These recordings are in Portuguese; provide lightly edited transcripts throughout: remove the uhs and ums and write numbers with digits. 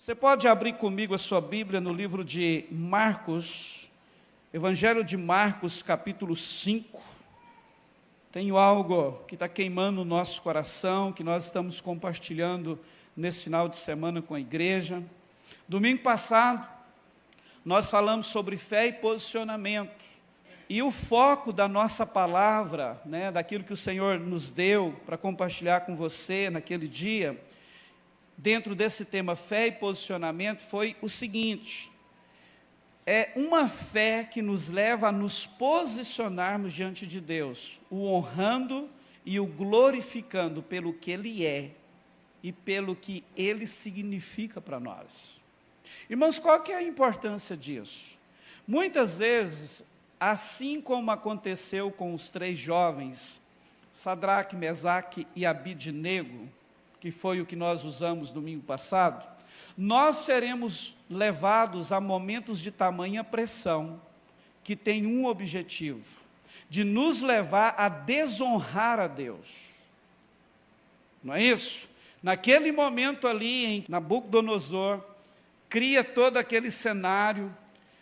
Você pode abrir comigo a sua Bíblia no livro de Marcos, Evangelho de Marcos, capítulo 5. Tenho algo que está queimando o nosso coração, que nós estamos compartilhando nesse final de semana com a igreja. Domingo passado, nós falamos sobre fé e posicionamento. E o foco da nossa palavra, daquilo que o Senhor nos deu para compartilhar com você naquele dia, dentro desse tema fé e posicionamento, foi o seguinte: é uma fé que nos leva a nos posicionarmos diante de Deus, o honrando e o glorificando pelo que Ele é e pelo que Ele significa para nós. Irmãos, qual que é a importância disso? Muitas vezes, assim como aconteceu com os 3 jovens, Sadraque, Mesaque e Abidnego, que foi o que nós usamos domingo passado, nós seremos levados a momentos de tamanha pressão, que tem um objetivo, de nos levar a desonrar a Deus. Não é isso? Naquele momento ali, em Nabucodonosor, cria todo aquele cenário.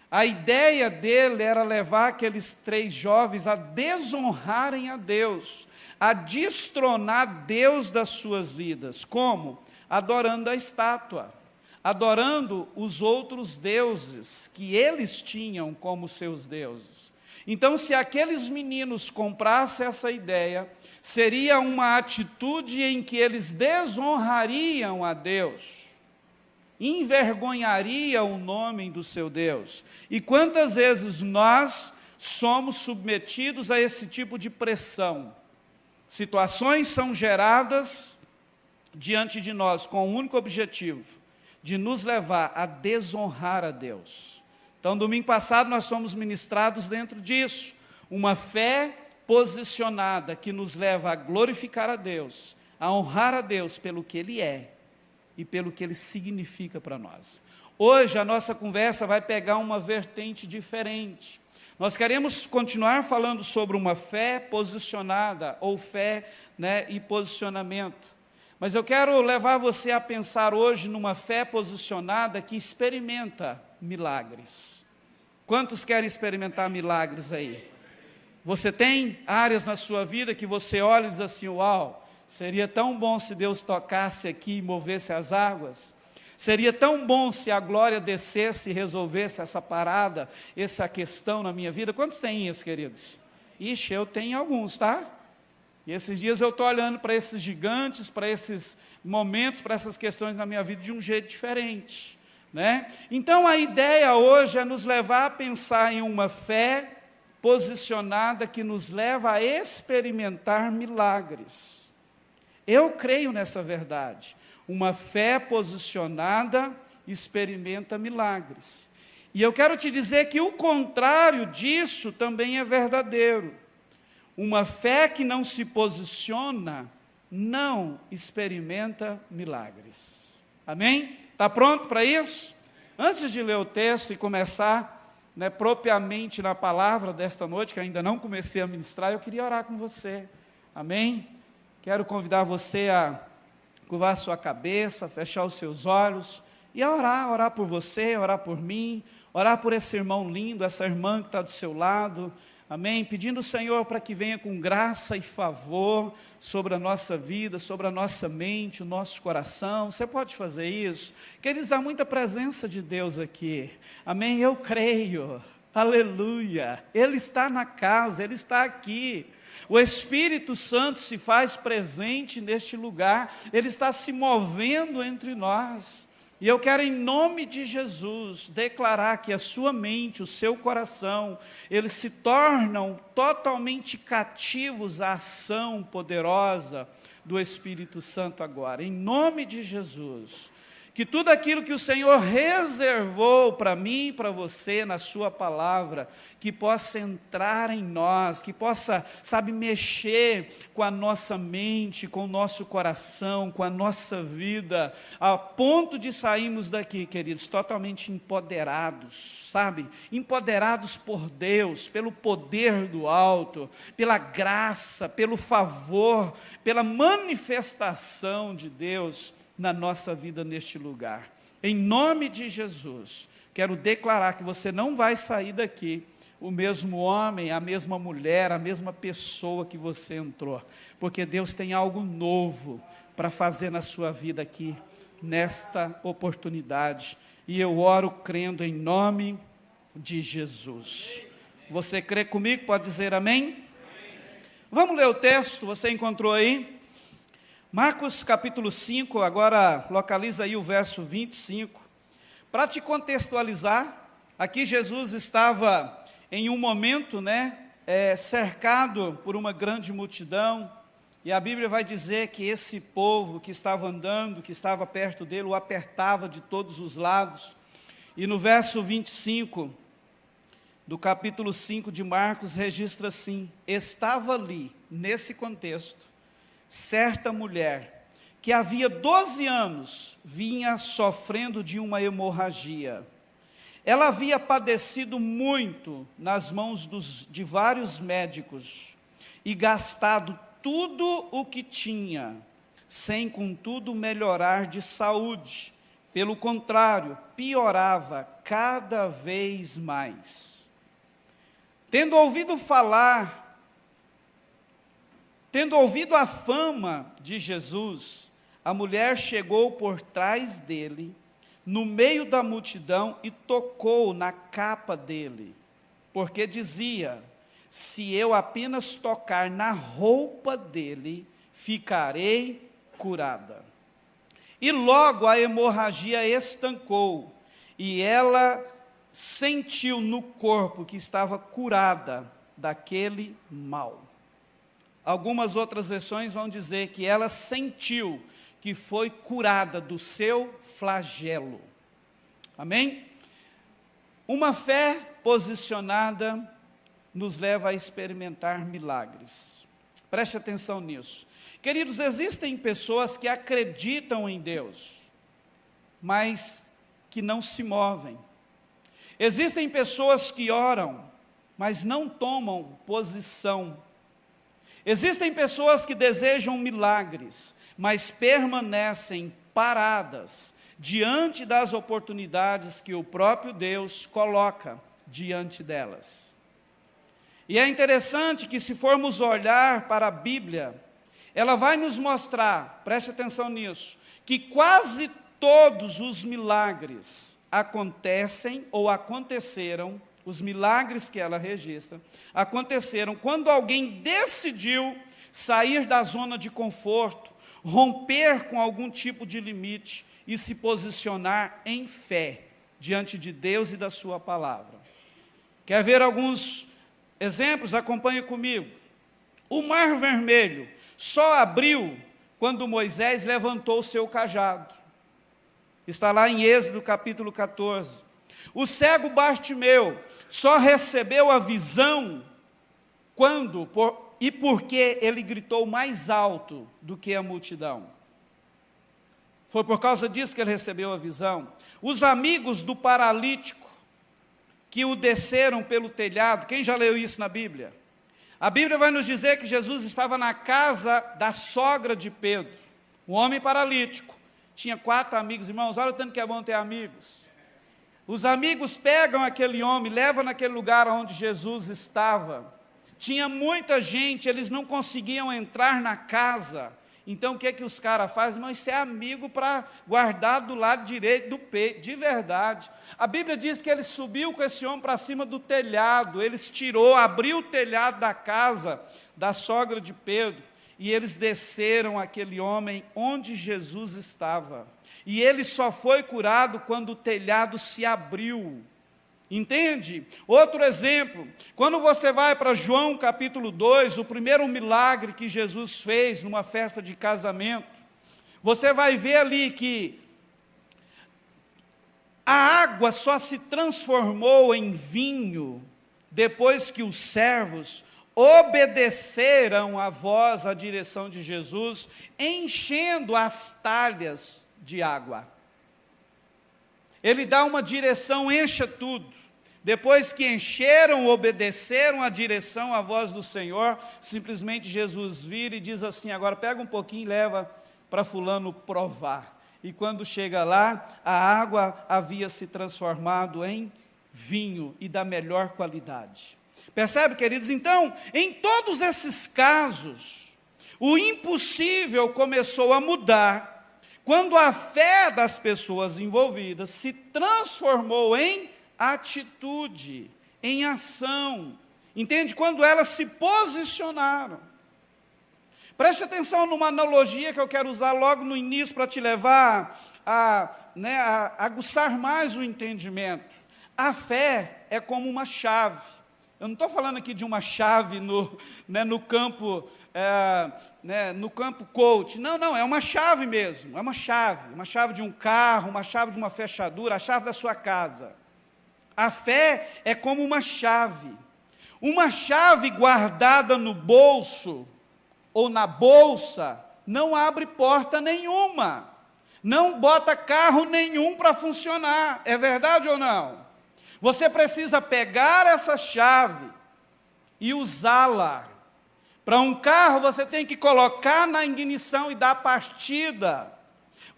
A ideia dele era levar aqueles 3 jovens a desonrarem a Deus, a destronar Deus das suas vidas. Como? Adorando a estátua, adorando os outros deuses que eles tinham como seus deuses. Então, se aqueles meninos comprassem essa ideia, seria uma atitude em que eles desonrariam a Deus, envergonharia o nome do seu Deus. E quantas vezes nós somos submetidos a esse tipo de pressão? Situações são geradas diante de nós com o único objetivo de nos levar a desonrar a Deus. Então, domingo passado nós fomos ministrados dentro disso, uma fé posicionada que nos leva a glorificar a Deus, a honrar a Deus pelo que Ele é e pelo que Ele significa para nós. Hoje a nossa conversa vai pegar uma vertente diferente. Nós queremos continuar falando sobre uma fé posicionada, ou fé e posicionamento. Mas eu quero levar você a pensar hoje numa fé posicionada que experimenta milagres. Quantos querem experimentar milagres aí? Você tem áreas na sua vida que você olha e diz assim: uau, seria tão bom se Deus tocasse aqui e movesse as águas. Seria tão bom se a glória descesse e resolvesse essa parada, essa questão na minha vida. Quantos têm isso, queridos? Ixi, eu tenho alguns, tá? E esses dias eu estou olhando para esses gigantes, para esses momentos, para essas questões na minha vida de um jeito diferente, Então a ideia hoje é nos levar a pensar em uma fé posicionada que nos leva a experimentar milagres. Eu creio nessa verdade. Uma fé posicionada experimenta milagres. E eu quero te dizer que o contrário disso também é verdadeiro. Uma fé que não se posiciona não experimenta milagres. Amém? Está pronto para isso? Antes de ler o texto e começar propriamente na palavra desta noite, que ainda não comecei a ministrar, eu queria orar com você. Amém? Quero convidar você a curvar a sua cabeça, fechar os seus olhos e a orar por você, orar por mim, orar por esse irmão lindo, essa irmã que está do seu lado, amém? Pedindo ao Senhor para que venha com graça e favor sobre a nossa vida, sobre a nossa mente, o nosso coração. Você pode fazer isso? Queridos, há muita presença de Deus aqui, amém? Eu creio, aleluia, Ele está na casa, Ele está aqui. O Espírito Santo se faz presente neste lugar, Ele está se movendo entre nós, e eu quero em nome de Jesus declarar que a sua mente, o seu coração, eles se tornam totalmente cativos à ação poderosa do Espírito Santo agora, em nome de Jesus. Que tudo aquilo que o Senhor reservou para mim e para você na sua palavra, que possa entrar em nós, que possa, mexer com a nossa mente, com o nosso coração, com a nossa vida, a ponto de sairmos daqui, queridos, totalmente empoderados, empoderados por Deus, pelo poder do alto, pela graça, pelo favor, pela manifestação de Deus na nossa vida neste lugar. Em nome de Jesus, quero declarar que você não vai sair daqui o mesmo homem, a mesma mulher, a mesma pessoa que você entrou, porque Deus tem algo novo para fazer na sua vida aqui, nesta oportunidade, e eu oro crendo em nome de Jesus. Você crê comigo? Pode dizer amém? Vamos ler o texto, você encontrou aí? Marcos capítulo 5, agora localiza aí o verso 25. Para te contextualizar, aqui Jesus estava em um momento, cercado por uma grande multidão, e a Bíblia vai dizer que esse povo que estava andando, que estava perto dele, o apertava de todos os lados. E no verso 25 do capítulo 5 de Marcos, registra assim: estava ali, nesse contexto, certa mulher, que havia 12 anos, vinha sofrendo de uma hemorragia. Ela havia padecido muito nas mãos de vários médicos, e gastado tudo o que tinha, sem contudo melhorar de saúde. Pelo contrário, piorava cada vez mais. Tendo ouvido a fama de Jesus, a mulher chegou por trás dele, no meio da multidão, e tocou na capa dele, porque dizia: se eu apenas tocar na roupa dele, ficarei curada. E logo a hemorragia estancou, e ela sentiu no corpo que estava curada daquele mal. Algumas outras versões vão dizer que ela sentiu que foi curada do seu flagelo. Amém? Uma fé posicionada nos leva a experimentar milagres. Preste atenção nisso. Queridos, existem pessoas que acreditam em Deus, mas que não se movem. Existem pessoas que oram, mas não tomam posição. Existem pessoas que desejam milagres, mas permanecem paradas diante das oportunidades que o próprio Deus coloca diante delas. E é interessante que, se formos olhar para a Bíblia, ela vai nos mostrar, preste atenção nisso, que quase todos os milagres acontecem ou aconteceram, os milagres que ela registra, aconteceram quando alguém decidiu sair da zona de conforto, romper com algum tipo de limite e se posicionar em fé diante de Deus e da sua palavra. Quer ver alguns exemplos? Acompanhe comigo. O Mar Vermelho só abriu quando Moisés levantou o seu cajado. Está lá em Êxodo capítulo 14. O cego Bartimeu só recebeu a visão porque ele gritou mais alto do que a multidão. Foi por causa disso que ele recebeu a visão. Os amigos do paralítico que o desceram pelo telhado, quem já leu isso na Bíblia? A Bíblia vai nos dizer que Jesus estava na casa da sogra de Pedro, um homem paralítico. Tinha 4 amigos, irmãos, olha o tanto que é bom ter amigos. Os amigos pegam aquele homem, levam naquele lugar onde Jesus estava. Tinha muita gente, eles não conseguiam entrar na casa. Então o que é que os caras fazem? Irmão, isso é amigo para guardar do lado direito do peito, de verdade. A Bíblia diz que ele subiu com esse homem para cima do telhado, eles abriu o telhado da casa da sogra de Pedro, e eles desceram aquele homem onde Jesus estava. E ele só foi curado quando o telhado se abriu. Entende? Outro exemplo, quando você vai para João capítulo 2, o primeiro milagre que Jesus fez numa festa de casamento, você vai ver ali que a água só se transformou em vinho depois que os servos obedeceram à voz, à direção de Jesus, enchendo as talhas de água. Ele dá uma direção: encha tudo. Depois que encheram, obedeceram à direção, à voz do Senhor, simplesmente Jesus vira e diz assim: agora pega um pouquinho e leva para fulano provar. e quando chega lá, a água havia se transformado em vinho e da melhor qualidade. Percebe, queridos? Então, em todos esses casos, o impossível começou a mudar quando a fé das pessoas envolvidas se transformou em atitude, em ação. Entende? Quando elas se posicionaram. Preste atenção numa analogia que eu quero usar logo no início para te levar a aguçar mais o entendimento. A fé é como uma chave. Eu não estou falando aqui de uma chave no campo coach. Não, é uma chave mesmo. É uma chave de um carro, uma chave de uma fechadura, a chave da sua casa. A fé é como uma chave. Uma chave guardada no bolso ou na bolsa não abre porta nenhuma, não bota carro nenhum para funcionar. É verdade ou não? Você precisa pegar essa chave e usá-la. Para um carro, você tem que colocar na ignição e dar partida.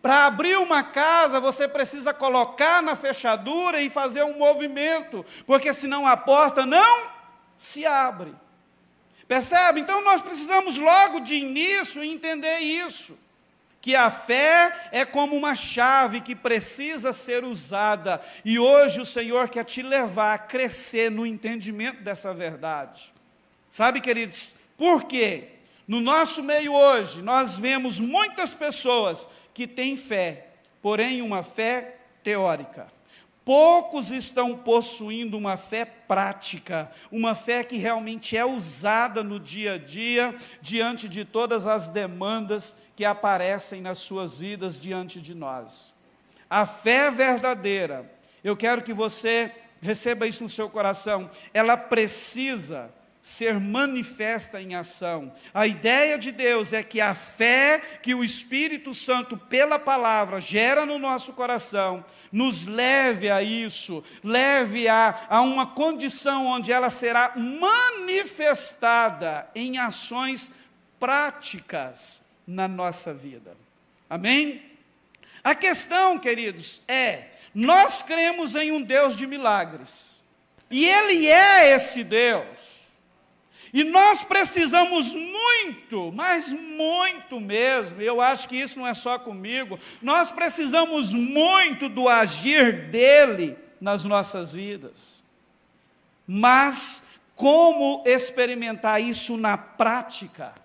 Para abrir uma casa, você precisa colocar na fechadura e fazer um movimento, porque senão a porta não se abre. Percebe? Então nós precisamos logo de início entender isso, que a fé é como uma chave que precisa ser usada, e hoje o Senhor quer te levar a crescer no entendimento dessa verdade. Sabe, queridos, por quê? No nosso meio hoje, nós vemos muitas pessoas que têm fé, porém uma fé teórica. Poucos estão possuindo uma fé prática, uma fé que realmente é usada no dia a dia, diante de todas as demandas que aparecem nas suas vidas diante de nós. A fé verdadeira, eu quero que você receba isso no seu coração, ela precisa ser manifesta em ação. A ideia de Deus é que a fé que o Espírito Santo, pela palavra, gera no nosso coração, nos leve a isso, leve a uma condição onde ela será manifestada em ações práticas na nossa vida. Amém? A questão, queridos, nós cremos em um Deus de milagres, e Ele é esse Deus. E nós precisamos muito, mas muito mesmo, eu acho que isso não é só comigo, nós precisamos muito do agir dEle nas nossas vidas. Mas como experimentar isso na prática?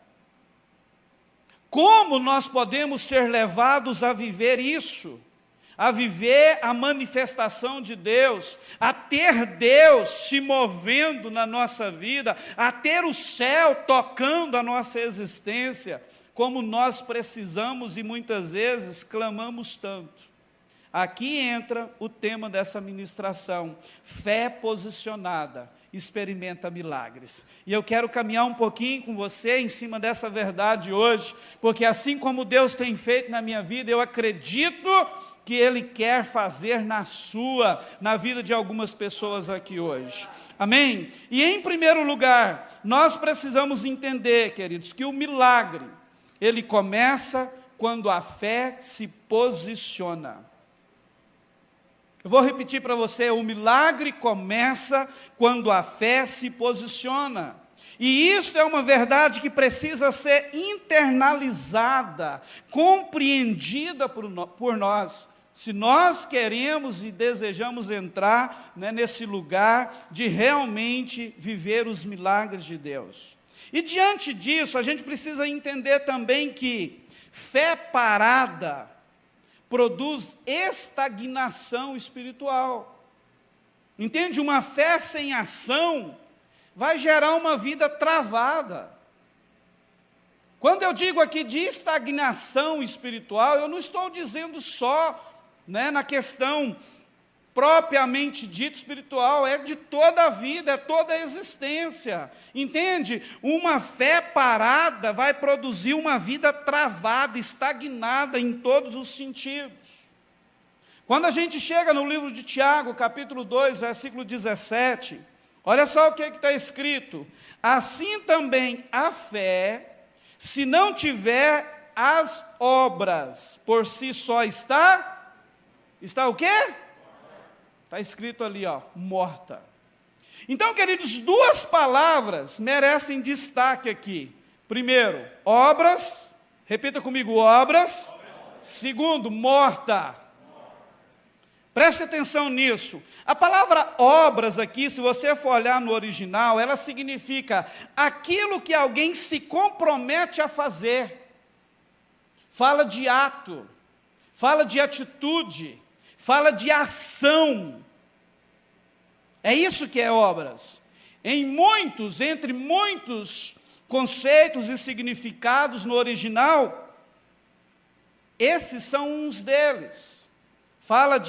Como nós podemos ser levados a viver isso? A viver a manifestação de Deus, a ter Deus se movendo na nossa vida, a ter o céu tocando a nossa existência, como nós precisamos e muitas vezes clamamos tanto. Aqui entra o tema dessa ministração: fé posicionada experimenta milagres. E eu quero caminhar um pouquinho com você em cima dessa verdade hoje, porque assim como Deus tem feito na minha vida, eu acredito que Ele quer fazer na vida de algumas pessoas aqui hoje. Amém? E em primeiro lugar, nós precisamos entender, queridos, que o milagre, ele começa quando a fé se posiciona. Eu vou repetir para você: o milagre começa quando a fé se posiciona. E isso é uma verdade que precisa ser internalizada, compreendida por nós, se nós queremos e desejamos entrar nesse lugar de realmente viver os milagres de Deus. E diante disso, a gente precisa entender também que fé parada produz estagnação espiritual. Entende? Uma fé sem ação vai gerar uma vida travada. Quando eu digo aqui de estagnação espiritual, eu não estou dizendo só na questão propriamente dita espiritual, é de toda a vida, é toda a existência. Entende? Uma fé parada vai produzir uma vida travada, estagnada em todos os sentidos. Quando a gente chega no livro de Tiago, capítulo 2, versículo 17, olha só o que está escrito: assim também a fé, se não tiver as obras, por si só está o quê? Está escrito ali, ó, morta. Então, queridos, duas palavras merecem destaque aqui. Primeiro, obras, repita comigo, obras. Segundo, morta. Preste atenção nisso. A palavra obras aqui, se você for olhar no original, ela significa aquilo que alguém se compromete a fazer. Fala de ato, fala de atitude, fala de ação. É isso que é obras. Entre muitos conceitos e significados no original, esses são uns deles. Fala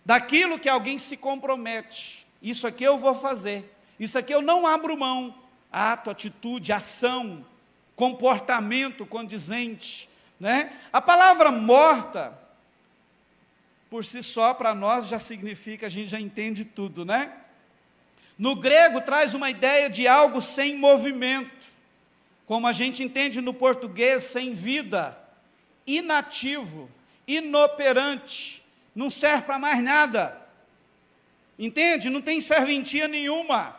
daquilo que alguém se compromete. Isso aqui eu vou fazer. Isso aqui eu não abro mão. Ato, atitude, ação, comportamento condizente, né? A palavra morta, por si só, para nós, já significa, a gente já entende tudo, né? No grego, traz uma ideia de algo sem movimento, como a gente entende no português, sem vida, inativo, inoperante, não serve para mais nada, entende? Não tem serventia nenhuma,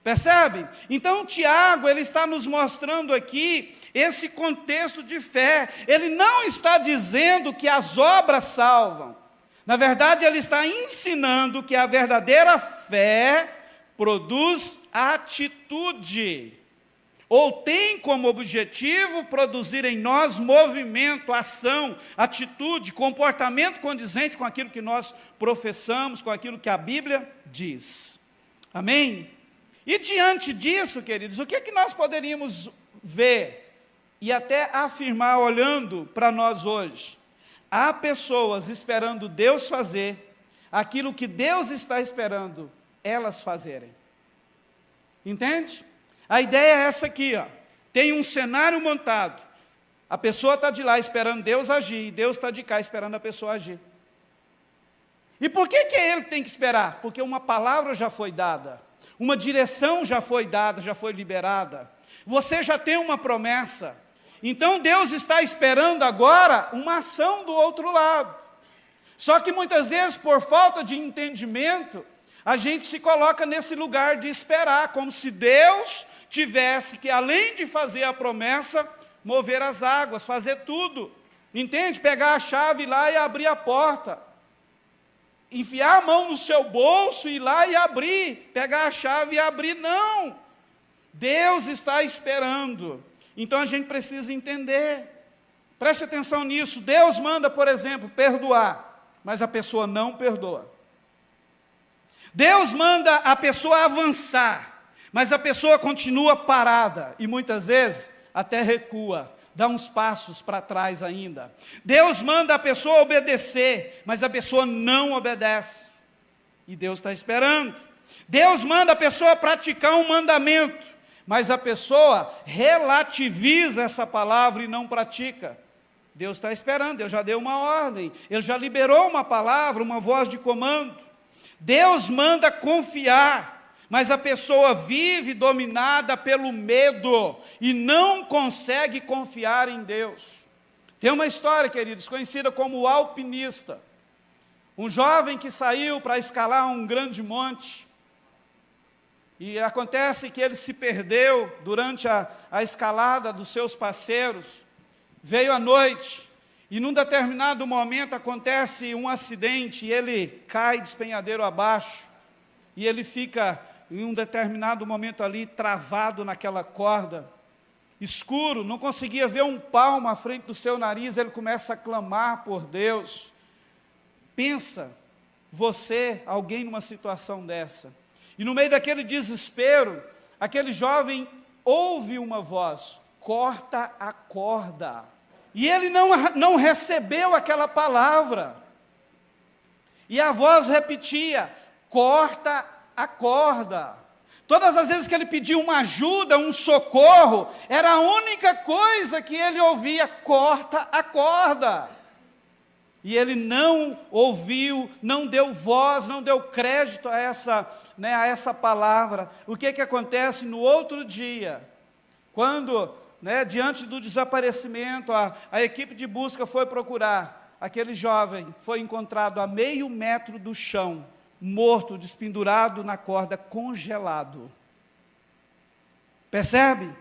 percebe? Então, Tiago, ele está nos mostrando aqui esse contexto de fé. Ele não está dizendo que as obras salvam. Na verdade, ele está ensinando que a verdadeira fé produz atitude, ou tem como objetivo produzir em nós movimento, ação, atitude, comportamento condizente com aquilo que nós professamos, com aquilo que a Bíblia diz. Amém? E diante disso, queridos, o que é que nós poderíamos ver e até afirmar olhando para nós hoje? Há pessoas esperando Deus fazer aquilo que Deus está esperando elas fazerem. Entende? A ideia é essa aqui, ó. Tem um cenário montado. A pessoa está de lá esperando Deus agir, e Deus está de cá esperando a pessoa agir. E por que é ele que tem que esperar? Porque uma palavra já foi dada, uma direção já foi dada, já foi liberada. Você já tem uma promessa. Então Deus está esperando agora uma ação do outro lado. Só que muitas vezes, por falta de entendimento, a gente se coloca nesse lugar de esperar, como se Deus tivesse que, além de fazer a promessa, mover as águas, fazer tudo. Entende? Pegar a chave lá e abrir a porta. Enfiar a mão no seu bolso, ir lá e abrir. Pegar a chave e abrir. Não! Deus está esperando. Então a gente precisa entender. Preste atenção nisso. Deus manda, por exemplo, perdoar, mas a pessoa não perdoa. Deus manda a pessoa avançar, mas a pessoa continua parada e muitas vezes até recua, dá uns passos para trás ainda. Deus manda a pessoa obedecer, mas a pessoa não obedece e Deus está esperando. Deus manda a pessoa praticar um mandamento, mas a pessoa relativiza essa palavra e não pratica. Deus está esperando, Ele já deu uma ordem, Ele já liberou uma palavra, uma voz de comando. Deus manda confiar, mas a pessoa vive dominada pelo medo e não consegue confiar em Deus. Tem uma história, queridos, conhecida como o alpinista. Um jovem que saiu para escalar um grande monte, e acontece que ele se perdeu durante a escalada dos seus parceiros. Veio à noite, e num determinado momento acontece um acidente, e ele cai despenhadeiro abaixo, e ele fica, em um determinado momento ali, travado naquela corda, escuro, não conseguia ver um palmo à frente do seu nariz, ele começa a clamar por Deus. Pensa, você, alguém numa situação dessa, e no meio daquele desespero, aquele jovem ouve uma voz: corta a corda. E ele não recebeu aquela palavra. E a voz repetia: corta a corda. Todas as vezes que ele pediu uma ajuda, um socorro, era a única coisa que ele ouvia: corta a corda. E ele não ouviu, não deu voz, não deu crédito a essa palavra. O que acontece no outro dia? Quando né, diante do desaparecimento, a equipe de busca foi procurar. Aquele jovem foi encontrado a meio metro do chão, morto, despendurado na corda, congelado. Percebe?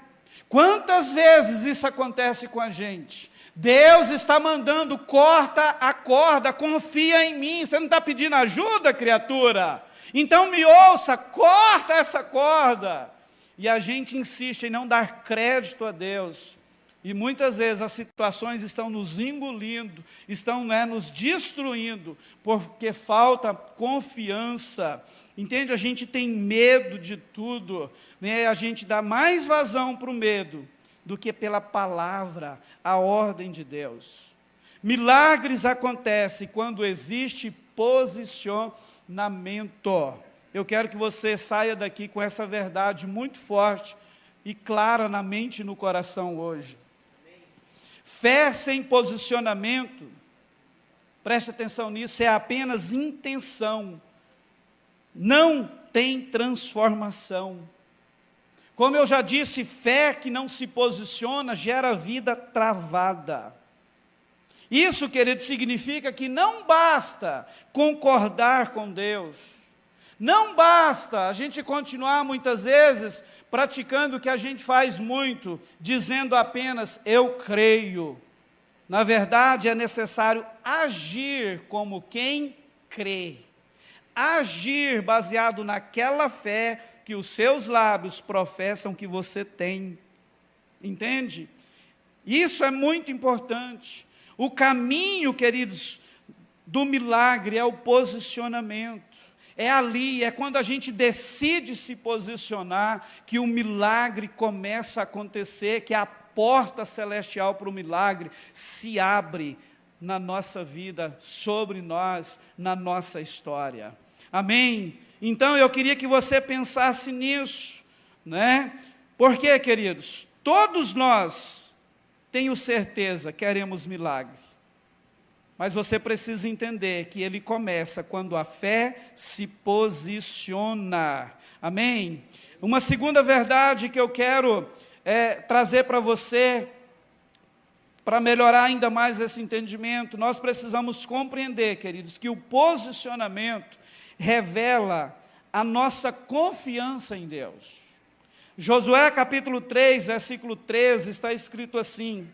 Quantas vezes isso acontece com a gente? Deus está mandando, corta a corda, confia em mim. Você não está pedindo ajuda, criatura? Então me ouça, corta essa corda. E a gente insiste em não dar crédito a Deus. E muitas vezes as situações estão nos engolindo, estão, nos destruindo, porque falta confiança. Entende? A gente tem medo de tudo, né? A gente dá mais vazão para o medo do que pela palavra, a ordem de Deus. Milagres acontecem quando existe posicionamento. Eu quero que você saia daqui com essa verdade muito forte e clara na mente e no coração hoje. Fé sem posicionamento, preste atenção nisso, é apenas intenção, não tem transformação. Como eu já disse, fé que não se posiciona gera vida travada. Isso, querido, significa que não basta concordar com Deus, não basta a gente continuar muitas vezes praticando o que a gente faz muito, dizendo apenas, eu creio. Na verdade, é necessário agir como quem crê. Agir baseado naquela fé que os seus lábios professam que você tem. Entende? Isso é muito importante. O caminho, queridos, do milagre é o posicionamento. É ali, é quando a gente decide se posicionar, que o milagre começa a acontecer, que a porta celestial para o milagre se abre na nossa vida, sobre nós, na nossa história. Amém? Então, eu queria que você pensasse nisso, né? Porque, queridos, todos nós, tenho certeza, queremos milagre. Mas você precisa entender que ele começa quando a fé se posiciona. Amém? Uma segunda verdade que eu quero trazer para você, para melhorar ainda mais esse entendimento, nós precisamos compreender, queridos, que o posicionamento revela a nossa confiança em Deus. Josué capítulo 3, versículo 13, está escrito assim: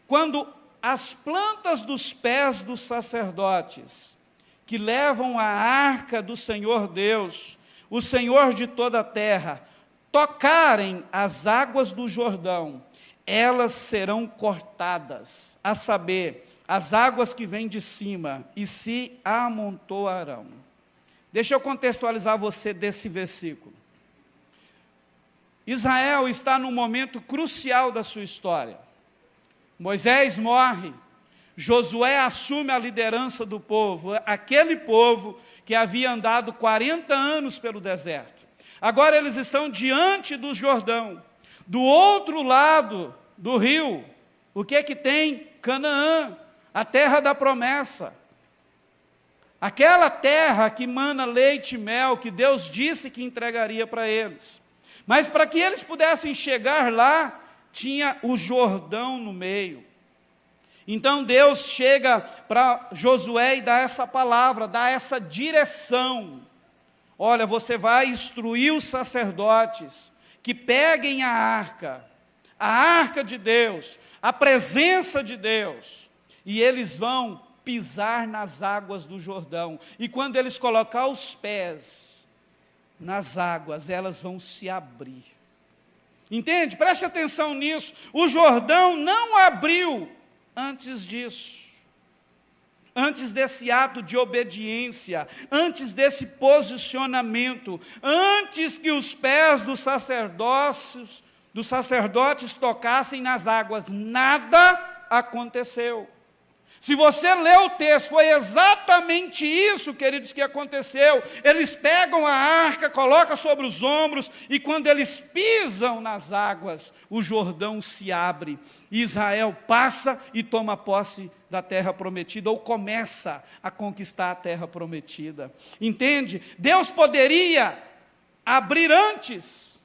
quando as plantas dos pés dos sacerdotes, que levam a arca do Senhor Deus, o Senhor de toda a terra, tocarem as águas do Jordão, elas serão cortadas, a saber, as águas que vêm de cima, e se amontoarão. Deixa eu contextualizar você desse versículo. Israel está num momento crucial da sua história. Moisés morre, Josué assume a liderança do povo, aquele povo que havia andado 40 anos pelo deserto. Agora eles estão diante do Jordão, do outro lado do rio. O que é que tem? Canaã, a terra da promessa. Aquela terra que mana leite e mel, que Deus disse que entregaria para eles. Mas para que eles pudessem chegar lá, tinha o Jordão no meio. Então Deus chega para Josué e dá essa palavra, dá essa direção. Olha, você vai instruir os sacerdotes que peguem a arca de Deus, a presença de Deus, e eles vão pisar nas águas do Jordão. E quando eles colocar os pés nas águas, elas vão se abrir. Entende? Preste atenção nisso. O Jordão não abriu antes disso. Antes desse ato de obediência, antes desse posicionamento, antes que os pés dos sacerdotes tocassem nas águas, nada aconteceu. Se você lê o texto, foi exatamente isso, queridos, que aconteceu. Eles pegam a arca, colocam sobre os ombros, e quando eles pisam nas águas, o Jordão se abre. Israel passa e toma posse da terra prometida, ou começa a conquistar a terra prometida. Entende? Deus poderia abrir antes,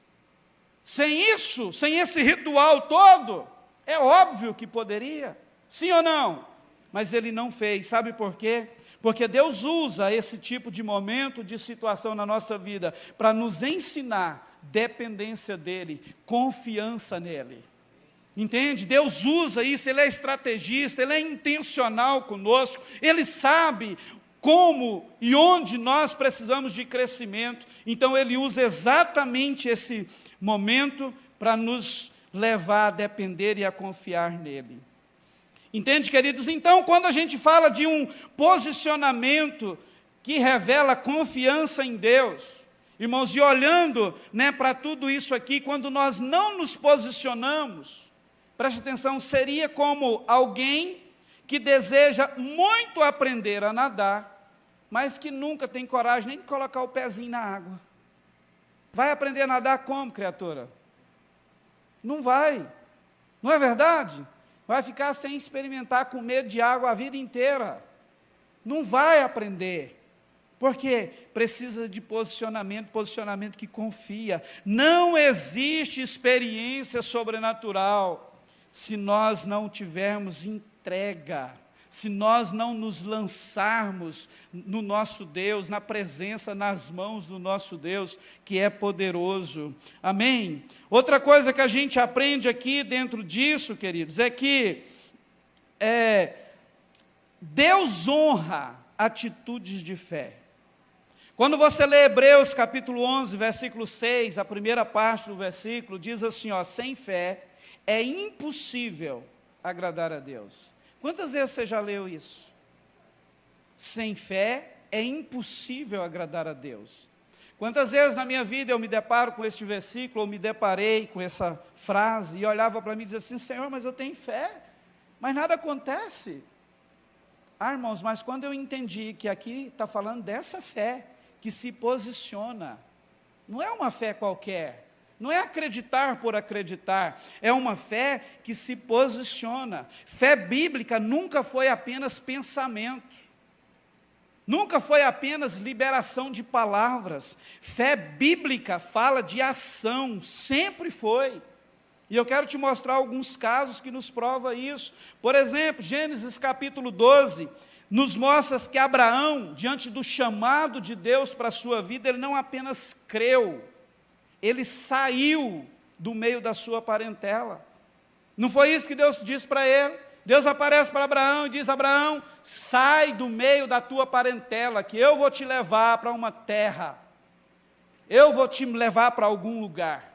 Sem isso, sem esse ritual todo, é óbvio que poderia, sim ou não? Mas ele não fez, sabe por quê? Porque Deus usa esse tipo de momento, de situação na nossa vida, para nos ensinar dependência dEle, confiança nele. Entende? Deus usa isso, Ele é estrategista, Ele é intencional conosco, Ele sabe como e onde nós precisamos de crescimento, então Ele usa exatamente esse momento para nos levar a depender e a confiar nele. Entende, queridos? Então, quando a gente fala de um posicionamento que revela confiança em Deus, irmãos, e olhando, para tudo isso aqui, quando nós não nos posicionamos, preste atenção, seria como alguém que deseja muito aprender a nadar, mas que nunca tem coragem nem de colocar o pezinho na água. Vai aprender a nadar como, criatura? Não vai, não é verdade? Vai ficar sem experimentar, com medo de água a vida inteira. Não vai aprender. Porque precisa de posicionamento que confia. Não existe experiência sobrenatural se nós não tivermos entrega, se nós não nos lançarmos no nosso Deus, na presença, nas mãos do nosso Deus, que é poderoso. Amém? Outra coisa que a gente aprende aqui dentro disso, queridos, é que Deus honra atitudes de fé. Quando você lê Hebreus capítulo 11, versículo 6, a primeira parte do versículo, diz assim, sem fé é impossível agradar a Deus. Quantas vezes você já leu isso? Sem fé é impossível agradar a Deus. Quantas vezes na minha vida eu me deparo com este versículo, ou me deparei com essa frase, e olhava para mim e dizia assim, Senhor, mas eu tenho fé, mas nada acontece. Irmãos, mas quando eu entendi que aqui está falando dessa fé, que se posiciona, não é uma fé qualquer, não é acreditar por acreditar, é uma fé que se posiciona. Fé bíblica nunca foi apenas pensamento, nunca foi apenas liberação de palavras. Fé bíblica fala de ação, sempre foi. E eu quero te mostrar alguns casos que nos provam isso. Por exemplo, Gênesis capítulo 12, nos mostra que Abraão, diante do chamado de Deus para a sua vida, ele não apenas creu, ele saiu do meio da sua parentela. Não foi isso que Deus disse para ele? Deus aparece para Abraão e diz, Abraão, sai do meio da tua parentela, que eu vou te levar para uma terra, eu vou te levar para algum lugar.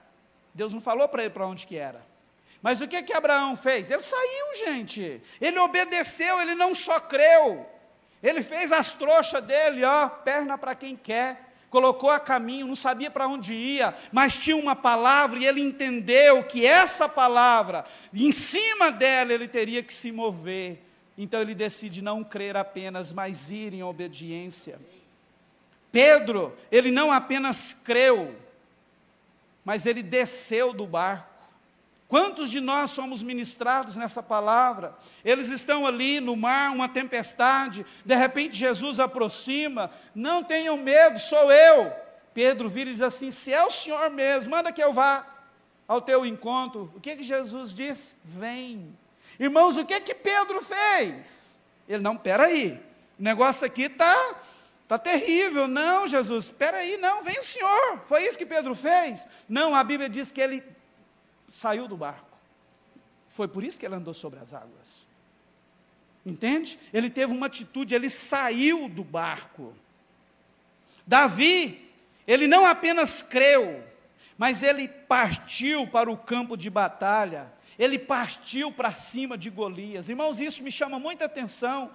Deus não falou para ele para onde que era. Mas o que Abraão fez? Ele saiu, gente. Ele obedeceu, ele não só creu. Ele fez as trouxas dele, perna para quem quer. Colocou a caminho, não sabia para onde ia, mas tinha uma palavra e ele entendeu que essa palavra, em cima dela ele teria que se mover. Então ele decide não crer apenas, mas ir em obediência. Pedro, ele não apenas creu, mas ele desceu do barco. Quantos de nós somos ministrados nessa palavra? Eles estão ali no mar, uma tempestade, de repente Jesus aproxima, não tenham medo, sou eu. Pedro vira e diz assim, se é o Senhor mesmo, manda que eu vá ao teu encontro. O que Jesus disse? Vem. Irmãos, o que Pedro fez? Ele, não, peraí, o negócio aqui está terrível. Não, Jesus, peraí, não, vem o Senhor. Foi isso que Pedro fez? Não, a Bíblia diz que ele saiu do barco. Foi por isso que ele andou sobre as águas. Entende? Ele teve uma atitude, ele saiu do barco. Davi, ele não apenas creu, mas ele partiu para o campo de batalha, ele partiu para cima de Golias. Irmãos, isso me chama muita atenção,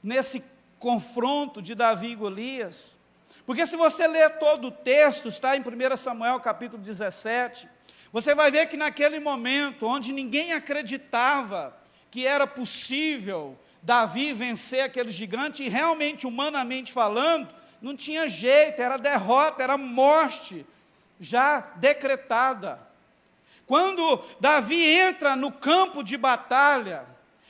nesse confronto de Davi e Golias, porque se você ler todo o texto, está em 1 Samuel capítulo 17, você vai ver que naquele momento, onde ninguém acreditava que era possível Davi vencer aquele gigante, e realmente, humanamente falando, não tinha jeito, era derrota, era morte, já decretada. Quando Davi entra no campo de batalha,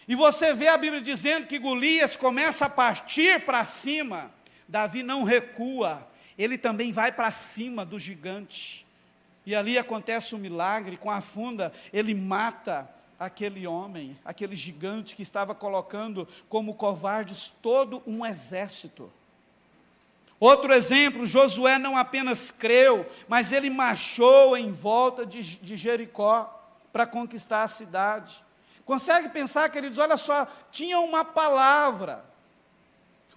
e você vê a Bíblia dizendo que Golias começa a partir para cima, Davi não recua, ele também vai para cima do gigante. E ali acontece um milagre, com a funda ele mata aquele homem, aquele gigante que estava colocando como covardes todo um exército. Outro exemplo, Josué não apenas creu, mas ele marchou em volta de Jericó para conquistar a cidade. Consegue pensar, queridos, olha só, tinha uma palavra,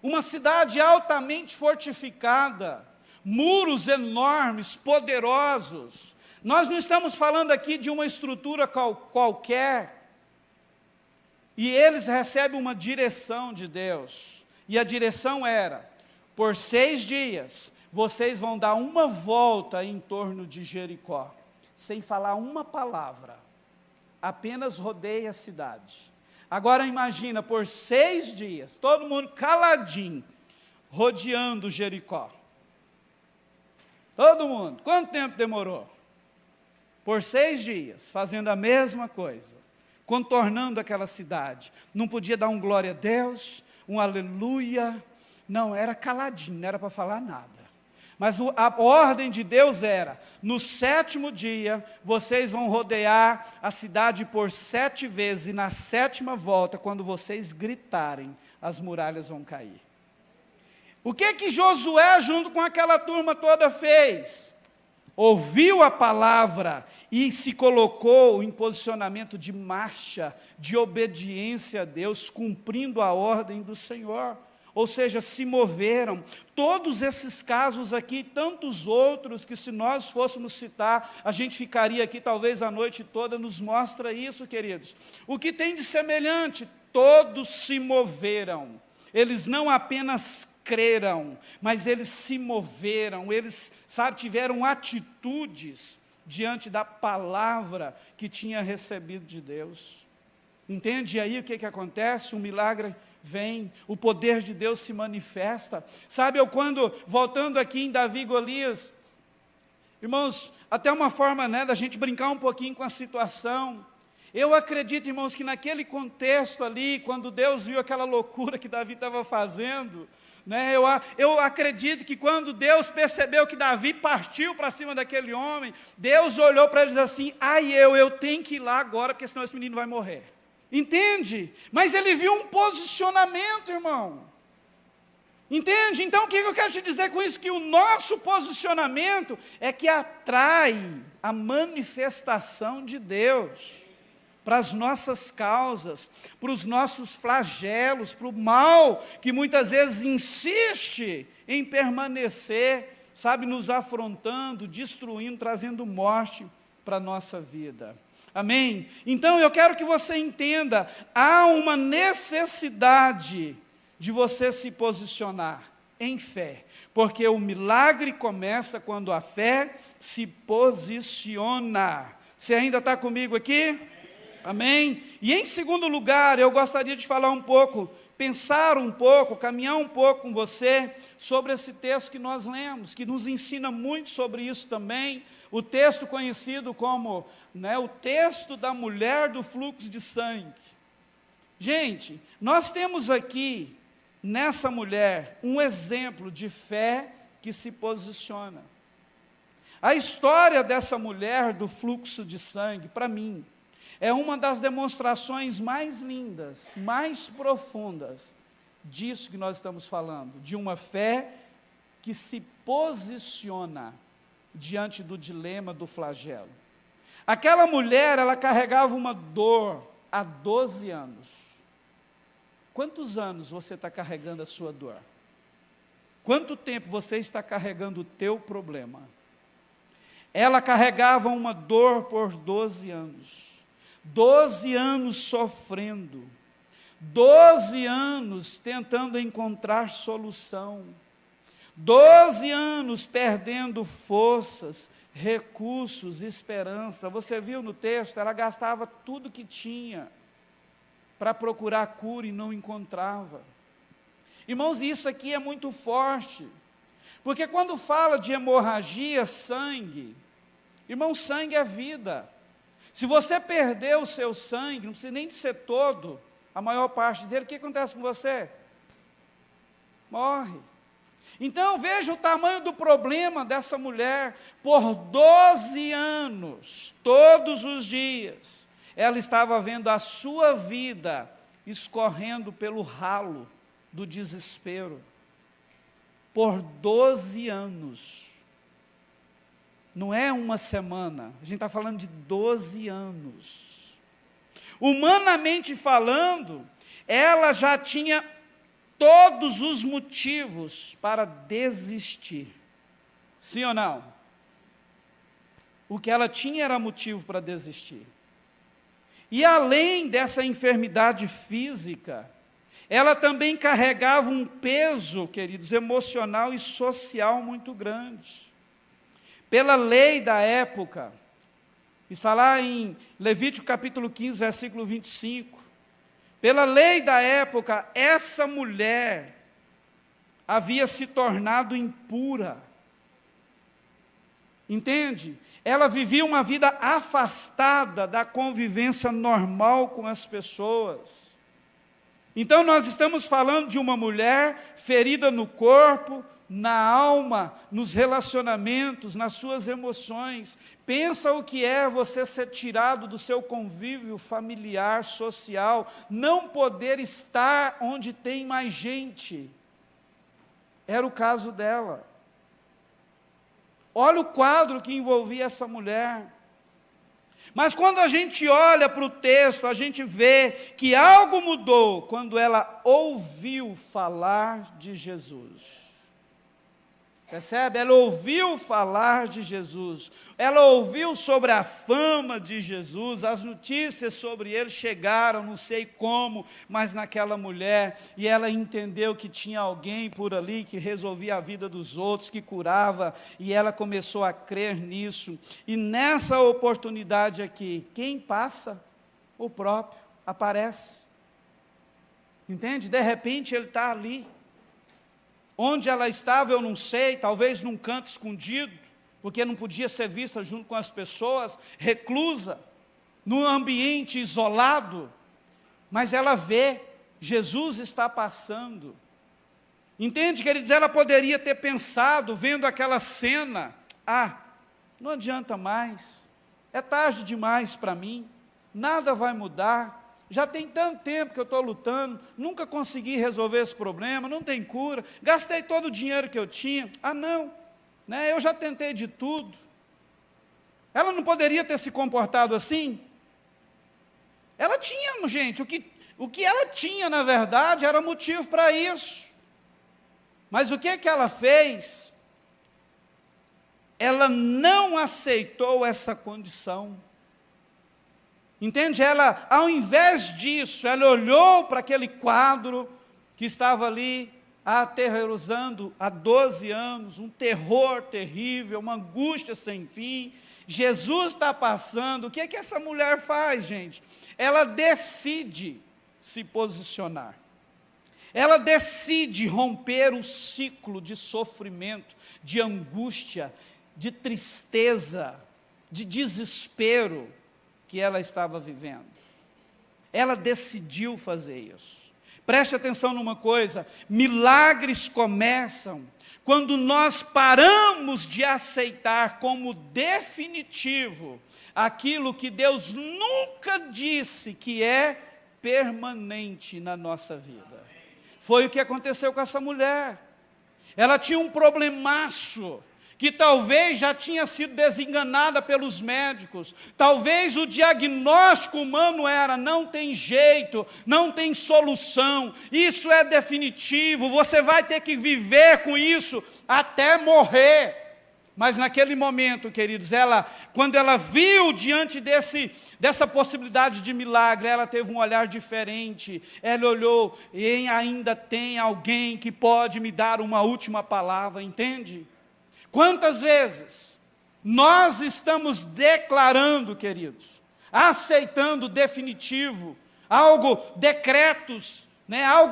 uma cidade altamente fortificada, muros enormes, poderosos. Nós não estamos falando aqui de uma estrutura qualquer. E eles recebem uma direção de Deus. E a direção era: por 6 dias, vocês vão dar uma volta em torno de Jericó, sem falar uma palavra, apenas rodeie a cidade. Agora imagina, por 6 dias, todo mundo caladinho, rodeando Jericó. Todo mundo. Quanto tempo demorou? Por 6 dias, fazendo a mesma coisa, contornando aquela cidade. Não podia dar um glória a Deus, um aleluia. Não, era caladinho, não era para falar nada. Mas a ordem de Deus era: no 7º dia, vocês vão rodear a cidade por 7 vezes, e na 7ª volta, quando vocês gritarem, as muralhas vão cair. O que Josué, junto com aquela turma toda, fez? Ouviu a palavra e se colocou em posicionamento de marcha, de obediência a Deus, cumprindo a ordem do Senhor. Ou seja, se moveram. Todos esses casos aqui, tantos outros, que se nós fôssemos citar, a gente ficaria aqui talvez a noite toda, nos mostra isso, queridos. O que tem de semelhante? Todos se moveram. Eles não apenas creram, mas eles se moveram, eles, tiveram atitudes diante da palavra que tinha recebido de Deus. Entende aí o que acontece? Um milagre vem, o poder de Deus se manifesta. Sabe, voltando aqui em Davi e Golias, irmãos, até uma forma, da gente brincar um pouquinho com a situação. Eu acredito, irmãos, que naquele contexto ali, quando Deus viu aquela loucura que Davi estava fazendo, eu acredito que quando Deus percebeu que Davi partiu para cima daquele homem, Deus olhou para ele e disse assim: eu tenho que ir lá agora, porque senão esse menino vai morrer. Entende? Mas ele viu um posicionamento, irmão. Entende? Então o que eu quero te dizer com isso? Que o nosso posicionamento é que atrai a manifestação de Deus para as nossas causas, para os nossos flagelos, para o mal que muitas vezes insiste em permanecer, nos afrontando, destruindo, trazendo morte para a nossa vida. Amém? Então eu quero que você entenda, há uma necessidade de você se posicionar em fé, porque o milagre começa quando a fé se posiciona. Você ainda está comigo aqui? Amém? E em segundo lugar, eu gostaria de falar um pouco, pensar um pouco, caminhar um pouco com você sobre esse texto que nós lemos, que nos ensina muito sobre isso também, o texto conhecido como o texto da mulher do fluxo de sangue. Gente, nós temos aqui, nessa mulher, um exemplo de fé que se posiciona. A história dessa mulher do fluxo de sangue, para mim, é uma das demonstrações mais lindas, mais profundas, disso que nós estamos falando, de uma fé que se posiciona diante do dilema do flagelo. Aquela mulher, ela carregava uma dor há 12 anos. Quantos anos você está carregando a sua dor? Quanto tempo você está carregando o teu problema? Ela carregava uma dor por 12 anos. 12 anos sofrendo. 12 anos tentando encontrar solução. 12 anos perdendo forças, recursos, esperança. Você viu no texto, ela gastava tudo que tinha para procurar cura e não encontrava. Irmãos, isso aqui é muito forte, porque quando fala de hemorragia, sangue, irmão, sangue é vida. Se você perder o seu sangue, não precisa nem de ser todo, a maior parte dele, o que acontece com você? Morre. Então veja o tamanho do problema dessa mulher. Por 12 anos, todos os dias, ela estava vendo a sua vida escorrendo pelo ralo do desespero. Por 12 anos. Não é uma semana, a gente está falando de 12 anos. Humanamente falando, ela já tinha todos os motivos para desistir. Sim ou não? O que ela tinha era motivo para desistir. E além dessa enfermidade física, ela também carregava um peso, queridos, emocional e social muito grande. Pela lei da época, está lá em Levítico capítulo 15, versículo 25. Pela lei da época, essa mulher havia se tornado impura. Entende? Ela vivia uma vida afastada da convivência normal com as pessoas. Então nós estamos falando de uma mulher ferida no corpo, na alma, nos relacionamentos, nas suas emoções. Pensa o que é você ser tirado do seu convívio familiar, social, não poder estar onde tem mais gente. Era o caso dela. Olha o quadro que envolvia essa mulher. Mas quando a gente olha para o texto, a gente vê que algo mudou quando ela ouviu falar de Jesus. Percebe? Ela ouviu falar de Jesus, ela ouviu sobre a fama de Jesus, as notícias sobre ele chegaram, não sei como, mas naquela mulher, e ela entendeu que tinha alguém por ali que resolvia a vida dos outros, que curava, e ela começou a crer nisso. E nessa oportunidade aqui, quem passa? O próprio, aparece. Entende? De repente ele está ali. Onde ela estava, eu não sei, talvez num canto escondido, porque não podia ser vista junto com as pessoas, reclusa, num ambiente isolado, mas ela vê, Jesus está passando. Entende, queridos? Ela poderia ter pensado, vendo aquela cena, não adianta mais, é tarde demais para mim, nada vai mudar. Já tem tanto tempo que eu estou lutando, nunca consegui resolver esse problema, não tem cura, gastei todo o dinheiro que eu tinha. Não, né, eu já tentei de tudo. Ela não poderia ter se comportado assim? Ela tinha, gente, o que ela tinha, na verdade, era motivo para isso. Mas o que ela fez? Ela não aceitou essa condição. Entende? Ela, ao invés disso, ela olhou para aquele quadro que estava ali aterrorizando há 12 anos, um terror terrível, uma angústia sem fim. Jesus está passando. O que é que essa mulher faz, gente? Ela decide se posicionar. Ela decide romper o ciclo de sofrimento, de angústia, de tristeza, de desespero que ela estava vivendo. Ela decidiu fazer isso. Preste atenção numa coisa: milagres começam quando nós paramos de aceitar como definitivo aquilo que Deus nunca disse que é permanente na nossa vida. Foi o que aconteceu com essa mulher. Ela tinha um problemaço, que talvez já tinha sido desenganada pelos médicos, talvez o diagnóstico humano era: não tem jeito, não tem solução, isso é definitivo, você vai ter que viver com isso até morrer. Mas naquele momento, queridos, quando ela viu diante dessa possibilidade de milagre, ela teve um olhar diferente. Ela olhou: e ainda tem alguém que pode me dar uma última palavra, entende? Quantas vezes nós estamos declarando, queridos, aceitando definitivo, algo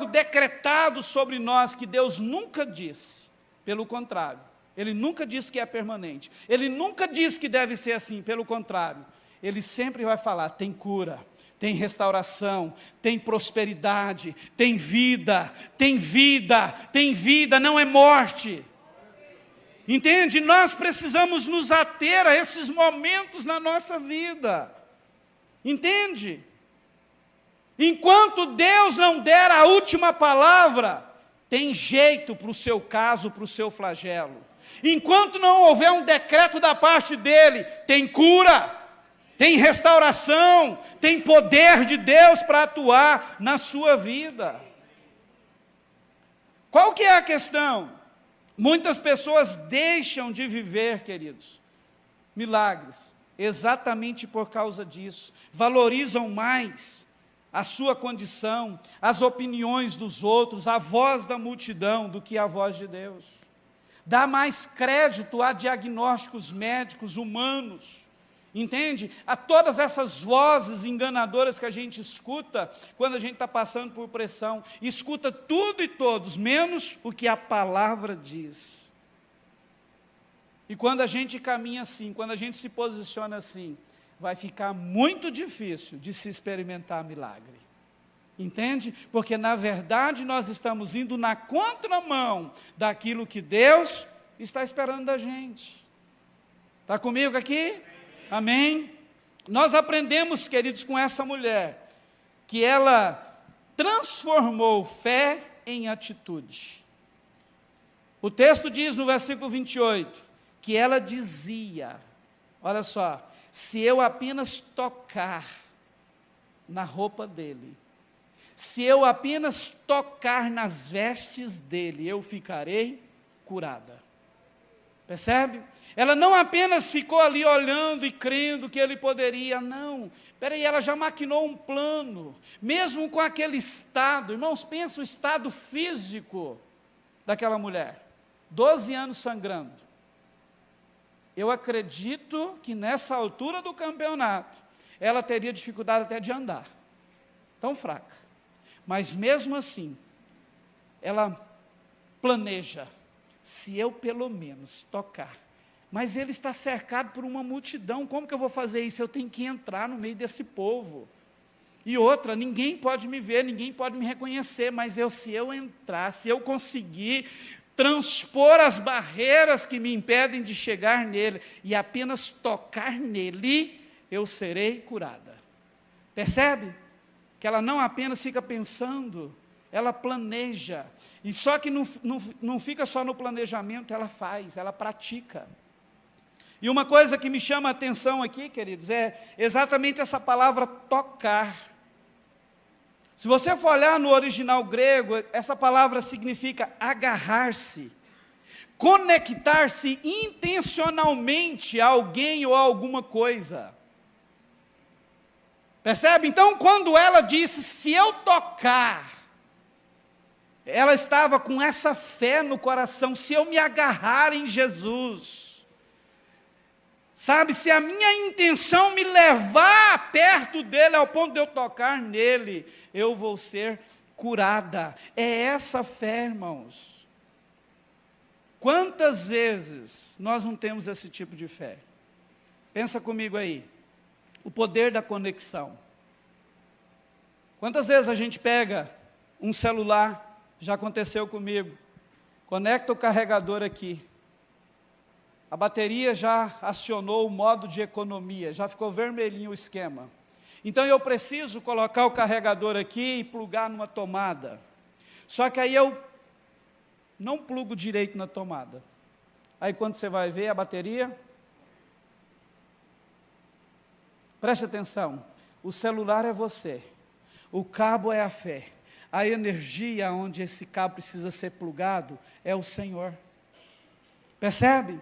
decretado sobre nós que Deus nunca disse. Pelo contrário, Ele nunca disse que é permanente, Ele nunca disse que deve ser assim. Pelo contrário, Ele sempre vai falar: tem cura, tem restauração, tem prosperidade, tem vida, tem vida, tem vida, não é morte. Entende? Nós precisamos nos ater a esses momentos na nossa vida. Entende? Enquanto Deus não der a última palavra, tem jeito para o seu caso, para o seu flagelo. Enquanto não houver um decreto da parte dele, tem cura, tem restauração, tem poder de Deus para atuar na sua vida. Qual que é a questão? Muitas pessoas deixam de viver, queridos, milagres, exatamente por causa disso. Valorizam mais a sua condição, as opiniões dos outros, a voz da multidão, do que a voz de Deus. Dá mais crédito a diagnósticos médicos humanos, entende? A todas essas vozes enganadoras que a gente escuta quando a gente está passando por pressão. Escuta tudo e todos, menos o que a palavra diz. E quando a gente caminha assim, quando a gente se posiciona assim, vai ficar muito difícil de se experimentar milagre. Entende? Porque, na verdade, nós estamos indo na contramão daquilo que Deus está esperando da gente. Está comigo aqui? Amém? Nós aprendemos, queridos, com essa mulher, que ela transformou fé em atitude. O texto diz no versículo 28, que ela dizia, olha só, se eu apenas tocar na roupa dele, se eu apenas tocar nas vestes dele, eu ficarei curada. Percebe? Ela não apenas ficou ali olhando e crendo que ele poderia, não. Peraí, ela já maquinou um plano, mesmo com aquele estado. Irmãos, pensa o estado físico daquela mulher. 12 anos sangrando. Eu acredito que nessa altura do campeonato, ela teria dificuldade até de andar. Tão fraca. Mas mesmo assim, ela planeja, se eu pelo menos tocar. Mas ele está cercado por uma multidão, como que eu vou fazer isso? Eu tenho que entrar no meio desse povo. E outra, ninguém pode me ver, ninguém pode me reconhecer, mas se eu entrar, se eu conseguir transpor as barreiras que me impedem de chegar nele, e apenas tocar nele, eu serei curada. Percebe? Que ela não apenas fica pensando, ela planeja. E só que não fica só no planejamento, ela faz, ela pratica. E uma coisa que me chama a atenção aqui, queridos, é exatamente essa palavra tocar. Se você for olhar no original grego, essa palavra significa agarrar-se, conectar-se intencionalmente a alguém ou a alguma coisa. Percebe? Então, quando ela disse, se eu tocar, ela estava com essa fé no coração, se eu me agarrar em Jesus, sabe, se a minha intenção me levar perto dele, ao ponto de eu tocar nele, eu vou ser curada. É essa fé, irmãos. Quantas vezes nós não temos esse tipo de fé? Pensa comigo aí. O poder da conexão. Quantas vezes a gente pega um celular, já aconteceu comigo, conecta o carregador aqui, a bateria já acionou o modo de economia, já ficou vermelhinho o esquema. Então eu preciso colocar o carregador aqui e plugar numa tomada. Só que aí eu não plugo direito na tomada. Aí quando você vai ver a bateria, preste atenção, o celular é você, o cabo é a fé, a energia onde esse cabo precisa ser plugado é o Senhor. Percebe?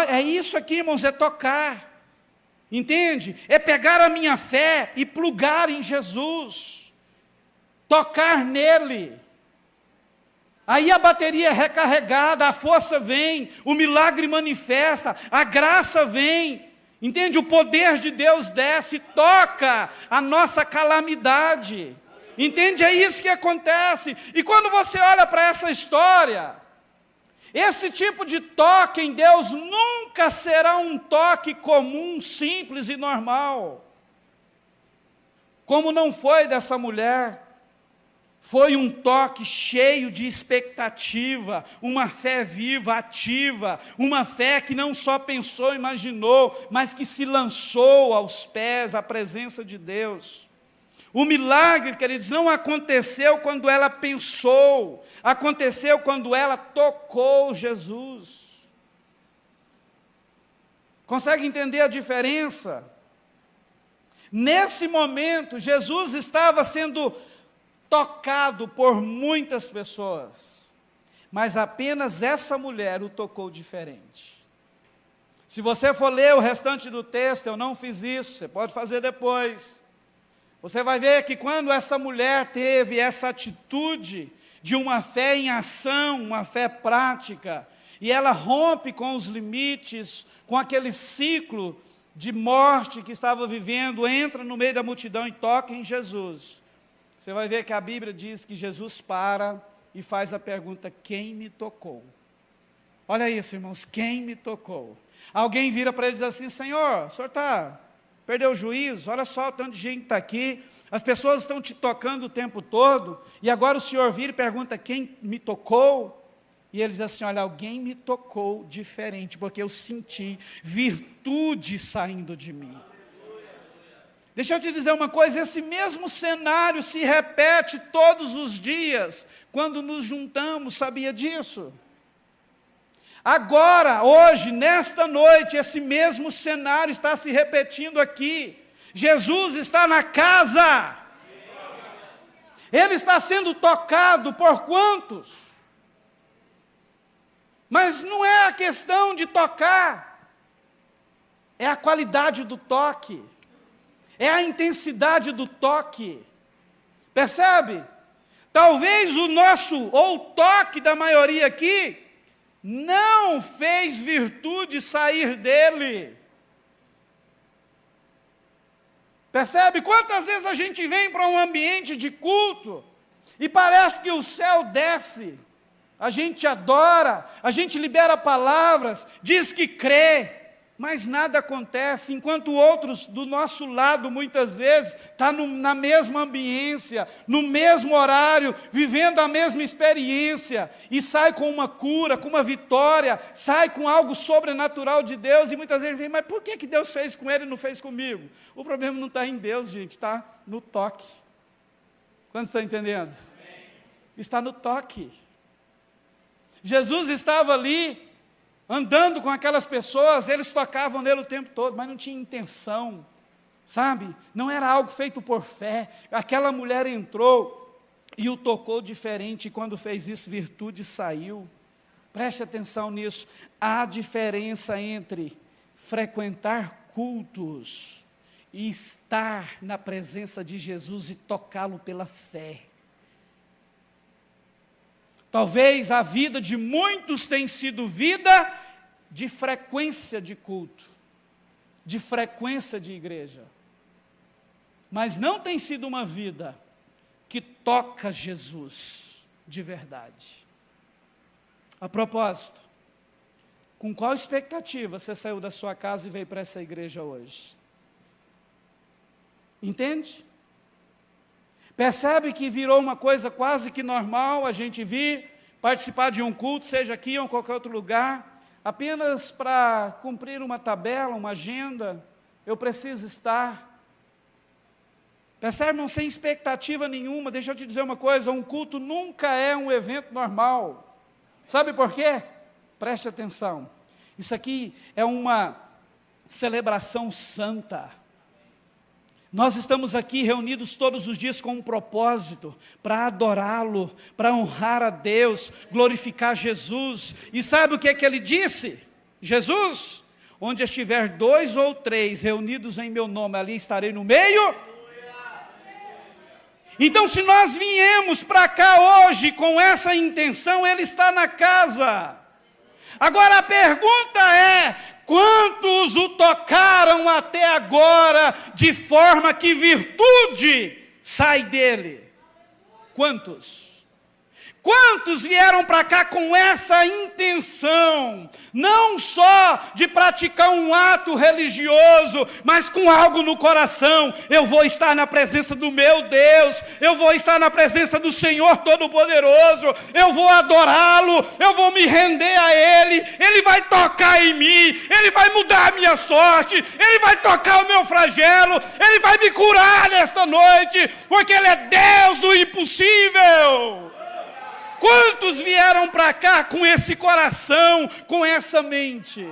É isso aqui, irmãos, é tocar. Entende? É pegar a minha fé e plugar em Jesus. Tocar nele. Aí a bateria é recarregada, a força vem, o milagre manifesta, a graça vem. Entende? O poder de Deus desce, toca a nossa calamidade. Entende? É isso que acontece. E quando você olha para essa história, esse tipo de toque em Deus nunca será um toque comum, simples e normal. como não foi dessa mulher. Foi um toque cheio de expectativa, uma fé viva, ativa, uma fé que não só pensou, imaginou, mas que se lançou aos pés, à presença de Deus. O milagre, queridos, não aconteceu quando ela pensou, aconteceu quando ela tocou Jesus. Consegue entender a diferença? Nesse momento, Jesus estava sendo tocado por muitas pessoas, mas apenas essa mulher o tocou diferente. Se você for ler o restante do texto, eu não fiz isso, você pode fazer depois. Você vai ver que quando essa mulher teve essa atitude de uma fé em ação, uma fé prática, e ela rompe com os limites, com aquele ciclo de morte que estava vivendo, entra no meio da multidão e toca em Jesus. Você vai ver que a Bíblia diz que Jesus para e faz a pergunta: quem me tocou? Olha isso, irmãos, quem me tocou? Alguém vira para ele e diz assim: Senhor, o senhor perdeu o juízo? Olha só o tanto de gente que está aqui, as pessoas estão te tocando o tempo todo, e agora o senhor vira e pergunta: quem me tocou? E ele diz assim: olha, alguém me tocou diferente, porque eu senti virtude saindo de mim. Deixa eu te dizer uma coisa, esse mesmo cenário se repete todos os dias, quando nos juntamos, sabia disso? Agora, hoje, nesta noite, esse mesmo cenário está se repetindo aqui. Jesus está na casa. Ele está sendo tocado por quantos? Mas não é a questão de tocar, é a qualidade do toque. É a intensidade do toque, percebe? Talvez o toque da maioria aqui, não fez virtude sair dele. Percebe? Quantas vezes a gente vem para um ambiente de culto, e parece que o céu desce, a gente adora, a gente libera palavras, diz que crê, mas nada acontece, enquanto outros do nosso lado, muitas vezes, estão na mesma ambiência, no mesmo horário, vivendo a mesma experiência, e sai com uma cura, com uma vitória, sai com algo sobrenatural de Deus, e muitas vezes vem: mas por que Deus fez com ele e não fez comigo? O problema não está em Deus, gente, está no toque. Quantos estão entendendo? Está no toque. Jesus estava ali, andando com aquelas pessoas, eles tocavam nele o tempo todo, mas não tinha intenção, sabe? Não era algo feito por fé. Aquela mulher entrou e o tocou diferente, e quando fez isso, virtude saiu. Preste atenção nisso. Há diferença entre frequentar cultos e estar na presença de Jesus e tocá-lo pela fé. Talvez a vida de muitos tenha sido vida de frequência de culto, de frequência de igreja, mas não tem sido uma vida que toca Jesus de verdade. A propósito, com qual expectativa você saiu da sua casa e veio para essa igreja hoje? Entende? Percebe que virou uma coisa quase que normal a gente vir participar de um culto, seja aqui ou em qualquer outro lugar, apenas para cumprir uma tabela, uma agenda, eu preciso estar. Percebe, irmão, sem expectativa nenhuma. Deixa eu te dizer uma coisa, um culto nunca é um evento normal. Sabe por quê? Preste atenção. Isso aqui é uma celebração santa. Nós estamos aqui reunidos todos os dias com um propósito, para adorá-lo, para honrar a Deus, glorificar Jesus. E sabe o que é que ele disse? Jesus, onde estiver 2 ou 3 reunidos em meu nome, ali estarei no meio. Então, se nós viemos para cá hoje com essa intenção, ele está na casa. Agora a pergunta é: quantos o tocaram até agora, de forma que virtude sai dele? Quantos? Quantos vieram para cá com essa intenção, não só de praticar um ato religioso, mas com algo no coração? Eu vou estar na presença do meu Deus, eu vou estar na presença do Senhor Todo-Poderoso, eu vou adorá-lo, eu vou me render a Ele vai tocar em mim, Ele vai mudar a minha sorte, Ele vai tocar o meu flagelo, Ele vai me curar nesta noite, porque Ele é Deus do impossível. Quantos vieram para cá com esse coração, com essa mente?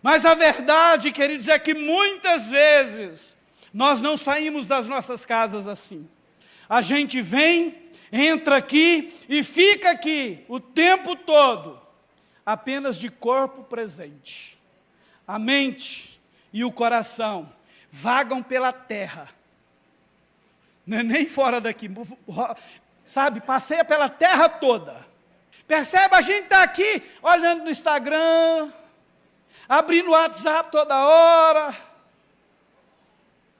Mas a verdade, queridos, é que muitas vezes nós não saímos das nossas casas assim. A gente vem, entra aqui e fica aqui o tempo todo, apenas de corpo presente. A mente e o coração vagam pela terra, não é nem fora daqui. Sabe, passeia pela terra toda. Percebe, a gente está aqui, olhando no Instagram, abrindo o WhatsApp toda hora.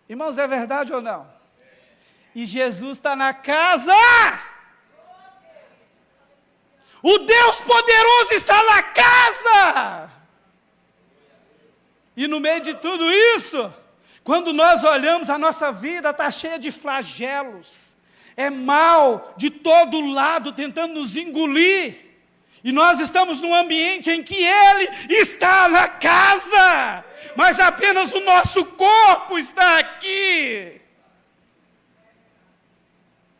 Irmãos, é verdade ou não? E Jesus está na casa. O Deus poderoso está na casa. E no meio de tudo isso, quando nós olhamos, a nossa vida está cheia de flagelos. É mal de todo lado tentando nos engolir. E nós estamos num ambiente em que Ele está na casa, mas apenas o nosso corpo está aqui.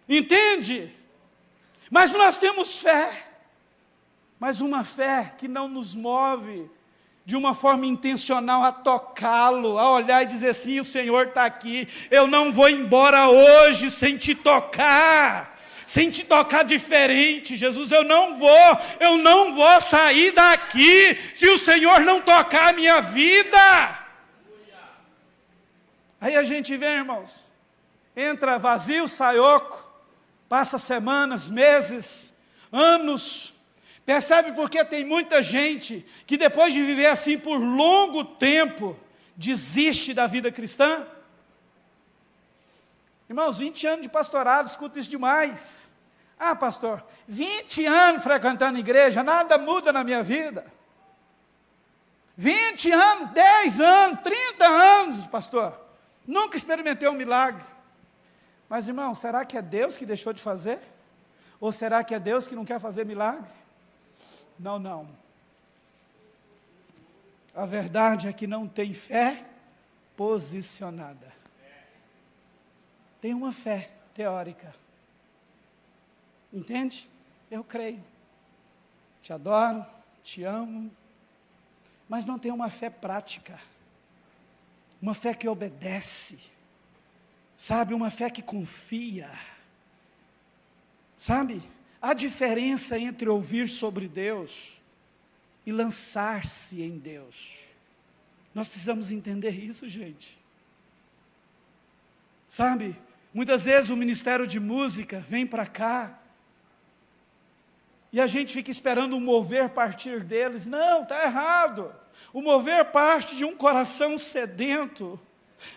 Entende? Mas nós temos fé, mas uma fé que não nos move de uma forma intencional a tocá-lo, a olhar e dizer assim: o Senhor está aqui, eu não vou embora hoje sem te tocar diferente, Jesus, eu não vou sair daqui, se o Senhor não tocar a minha vida. Aí a gente vê, irmãos, entra vazio, sai oco, passa semanas, meses, anos. Percebe porque tem muita gente que depois de viver assim por longo tempo, desiste da vida cristã? Irmãos, 20 anos de pastorado, escuto isso demais. Ah, pastor, 20 anos frequentando a igreja, nada muda na minha vida. 20 anos, 10 anos, 30 anos, pastor, nunca experimentei um milagre. Mas, irmão, será que é Deus que deixou de fazer? Ou será que é Deus que não quer fazer milagre? Não. A verdade é que não tem fé posicionada. Tem uma fé teórica. Entende? Eu creio. Te adoro, te amo. Mas não tem uma fé prática. Uma fé que obedece. Sabe? Uma fé que confia. Sabe? Há diferença entre ouvir sobre Deus e lançar-se em Deus. Nós precisamos entender isso, gente. Sabe, muitas vezes o ministério de música vem para cá e a gente fica esperando um mover partir deles. Não, está errado. O mover parte de um coração sedento,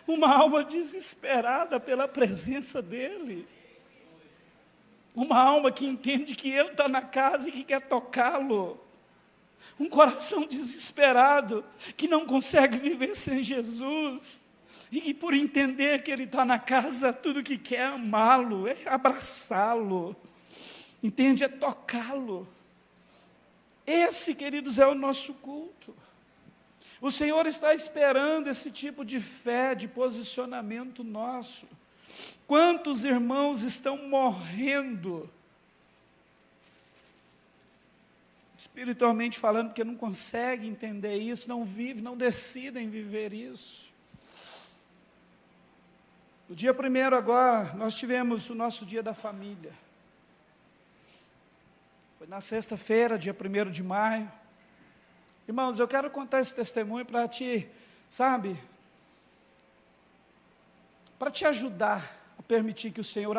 uma alma desesperada pela presença dele. Uma alma que entende que Ele está na casa e que quer tocá-lo. Um coração desesperado, que não consegue viver sem Jesus. E que por entender que Ele está na casa, tudo que quer é amá-lo, é abraçá-lo. Entende? É tocá-lo. Esse, queridos, é o nosso culto. O Senhor está esperando esse tipo de fé, de posicionamento nosso. Quantos irmãos estão morrendo, espiritualmente falando, porque não conseguem entender isso, não vivem, não decidem viver isso. No dia 1º agora, nós tivemos o nosso dia da família. Foi na sexta-feira, dia 1º de maio. Irmãos, eu quero contar esse testemunho para te, sabe, para te ajudar a permitir que o Senhor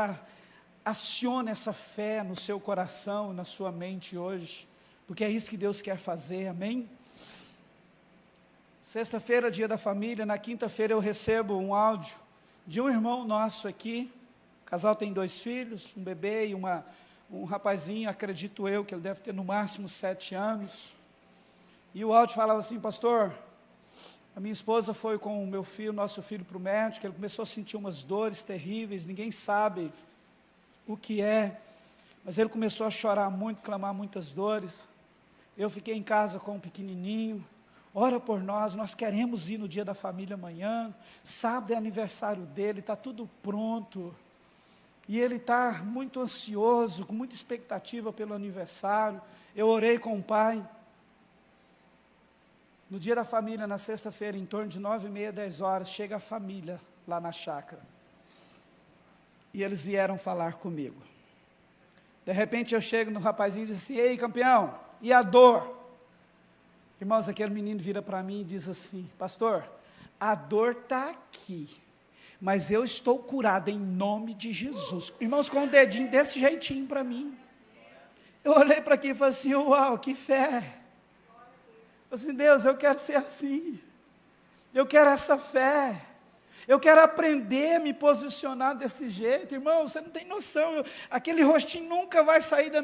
acione essa fé no seu coração, na sua mente hoje, porque é isso que Deus quer fazer, amém? Sexta-feira, dia da família, na quinta-feira eu recebo um áudio de um irmão nosso aqui, casal tem 2 filhos, um bebê e um rapazinho, acredito eu, que ele deve ter no máximo 7 anos. E o áudio falava assim: pastor, a minha esposa foi com o meu filho, nosso filho, para o médico, ele começou a sentir umas dores terríveis, ninguém sabe o que é, mas ele começou a chorar muito, clamar muitas dores. Eu fiquei em casa com um pequenininho. Ora por nós, nós queremos ir no dia da família amanhã, sábado é aniversário dele, está tudo pronto, e ele está muito ansioso, com muita expectativa pelo aniversário. Eu orei com o pai. No dia da família, na sexta-feira, em torno de 9h30, 10 horas, chega a família lá na chácara, e eles vieram falar comigo. De repente eu chego no rapazinho e digo assim: ei, campeão, e a dor? Irmãos, aquele menino vira para mim e diz assim: pastor, a dor está aqui, mas eu estou curado em nome de Jesus. Irmãos, com um dedinho desse jeitinho para mim. Eu olhei para aqui e falei assim: uau, que fé. Eu falei assim: Deus, eu quero ser assim, eu quero essa fé, eu quero aprender a me posicionar desse jeito. Irmão, você não tem noção, aquele rostinho nunca vai sair da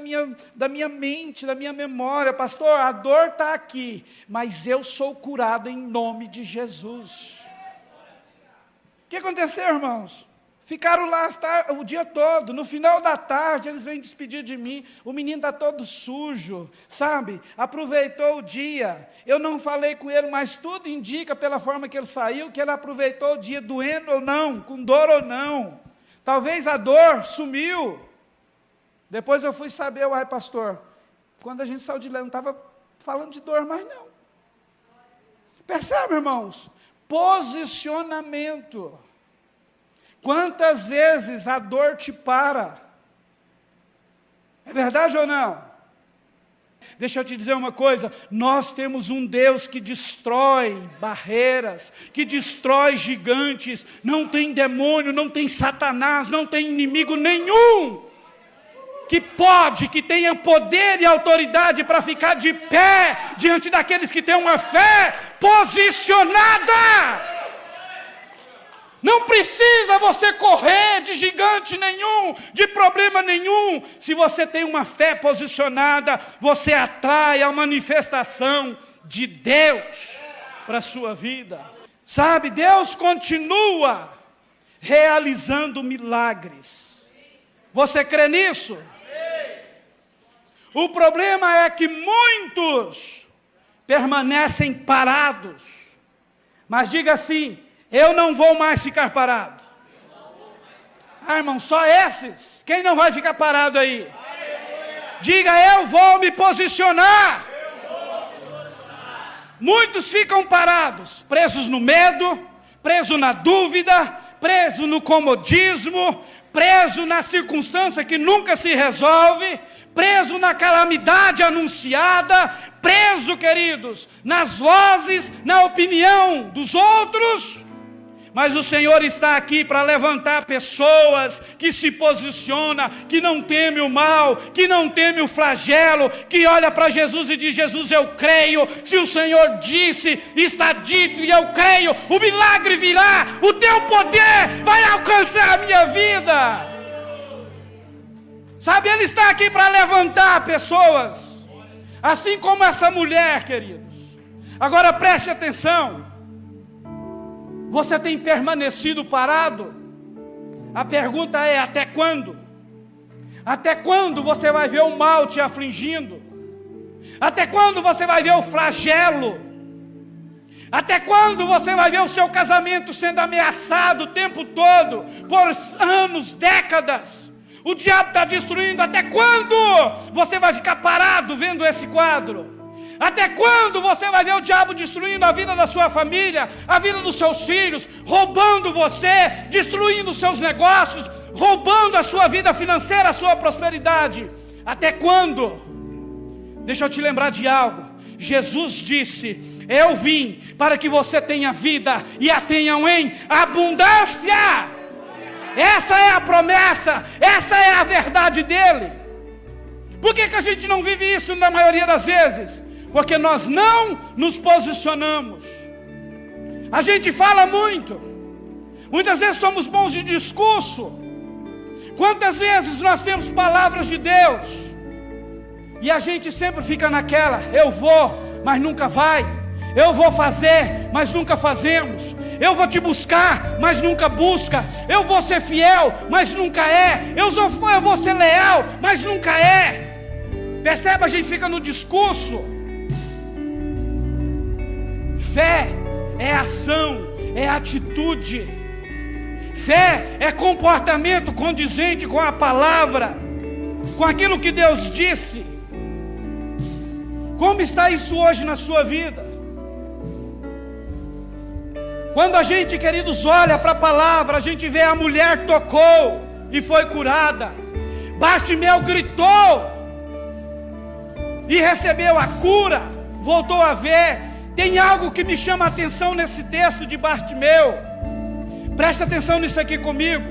minha mente, da minha memória. Pastor, a dor está aqui, mas eu sou curado em nome de Jesus. O que aconteceu, irmãos? Ficaram lá o dia todo. No final da tarde eles vêm despedir de mim. O menino está todo sujo, sabe? Aproveitou o dia. Eu não falei com ele, mas tudo indica, pela forma que ele saiu, que ele aproveitou o dia, doendo ou não, com dor ou não. Talvez a dor sumiu. Depois eu fui saber: uai, pastor, quando a gente saiu de lá, não estava falando de dor mais não. Percebe, irmãos? Posicionamento. Quantas vezes a dor te para? É verdade ou não? Deixa eu te dizer uma coisa: nós temos um Deus que destrói barreiras, que destrói gigantes. Não tem demônio, não tem Satanás, não tem inimigo nenhum que tenha poder e autoridade para ficar de pé diante daqueles que têm uma fé posicionada. Não precisa você correr de gigante nenhum, de problema nenhum. Se você tem uma fé posicionada, você atrai a manifestação de Deus para a sua vida. Sabe, Deus continua realizando milagres. Você crê nisso? O problema é que muitos permanecem parados. Mas diga assim: eu não vou mais ficar parado. Ah, irmão, só esses? Quem não vai ficar parado aí? Diga: eu vou me posicionar. Muitos ficam parados, presos no medo, presos na dúvida, presos no comodismo, presos na circunstância que nunca se resolve, preso na calamidade anunciada, preso, queridos, nas vozes, na opinião dos outros. Mas o Senhor está aqui para levantar pessoas que se posicionam, que não temem o mal, que não temem o flagelo, que olha para Jesus e diz: Jesus, eu creio, se o Senhor disse, está dito, e eu creio, o milagre virá, o teu poder vai alcançar a minha vida. Sabe, Ele está aqui para levantar pessoas, assim como essa mulher, queridos. Agora preste atenção. Você tem permanecido parado? A pergunta é: até quando? Até quando você vai ver o mal te afligindo? Até quando você vai ver o flagelo? Até quando você vai ver o seu casamento sendo ameaçado o tempo todo, por anos, décadas? O diabo está destruindo. Até quando você vai ficar parado vendo esse quadro? Até quando você vai ver o diabo destruindo a vida da sua família, a vida dos seus filhos, roubando você, destruindo os seus negócios, roubando a sua vida financeira, a sua prosperidade? Até quando? Deixa eu te lembrar de algo. Jesus disse: eu vim para que você tenha vida e a tenham em abundância. Essa é a promessa, essa é a verdade dele. Por que a gente não vive isso na maioria das vezes? Porque nós não nos posicionamos. A gente fala muito, muitas vezes somos bons de discurso, Quantas vezes nós temos palavras de Deus e a gente sempre fica naquela: eu vou, mas nunca vai. Eu vou fazer, mas nunca fazemos. Eu vou te buscar, mas nunca busca. Eu vou ser fiel, mas nunca é. Eu vou ser leal, mas nunca é. Percebe? A gente fica no discurso. Fé é ação, é atitude. Fé é comportamento condizente com a palavra, com aquilo que Deus disse. Como está isso hoje na sua vida? Quando a gente, queridos, olha para a palavra, a gente vê a mulher tocou e foi curada. Bartimeu gritou e recebeu a cura, voltou a ver. Tem algo que me chama a atenção nesse texto de Bartimeu. Presta atenção nisso aqui comigo.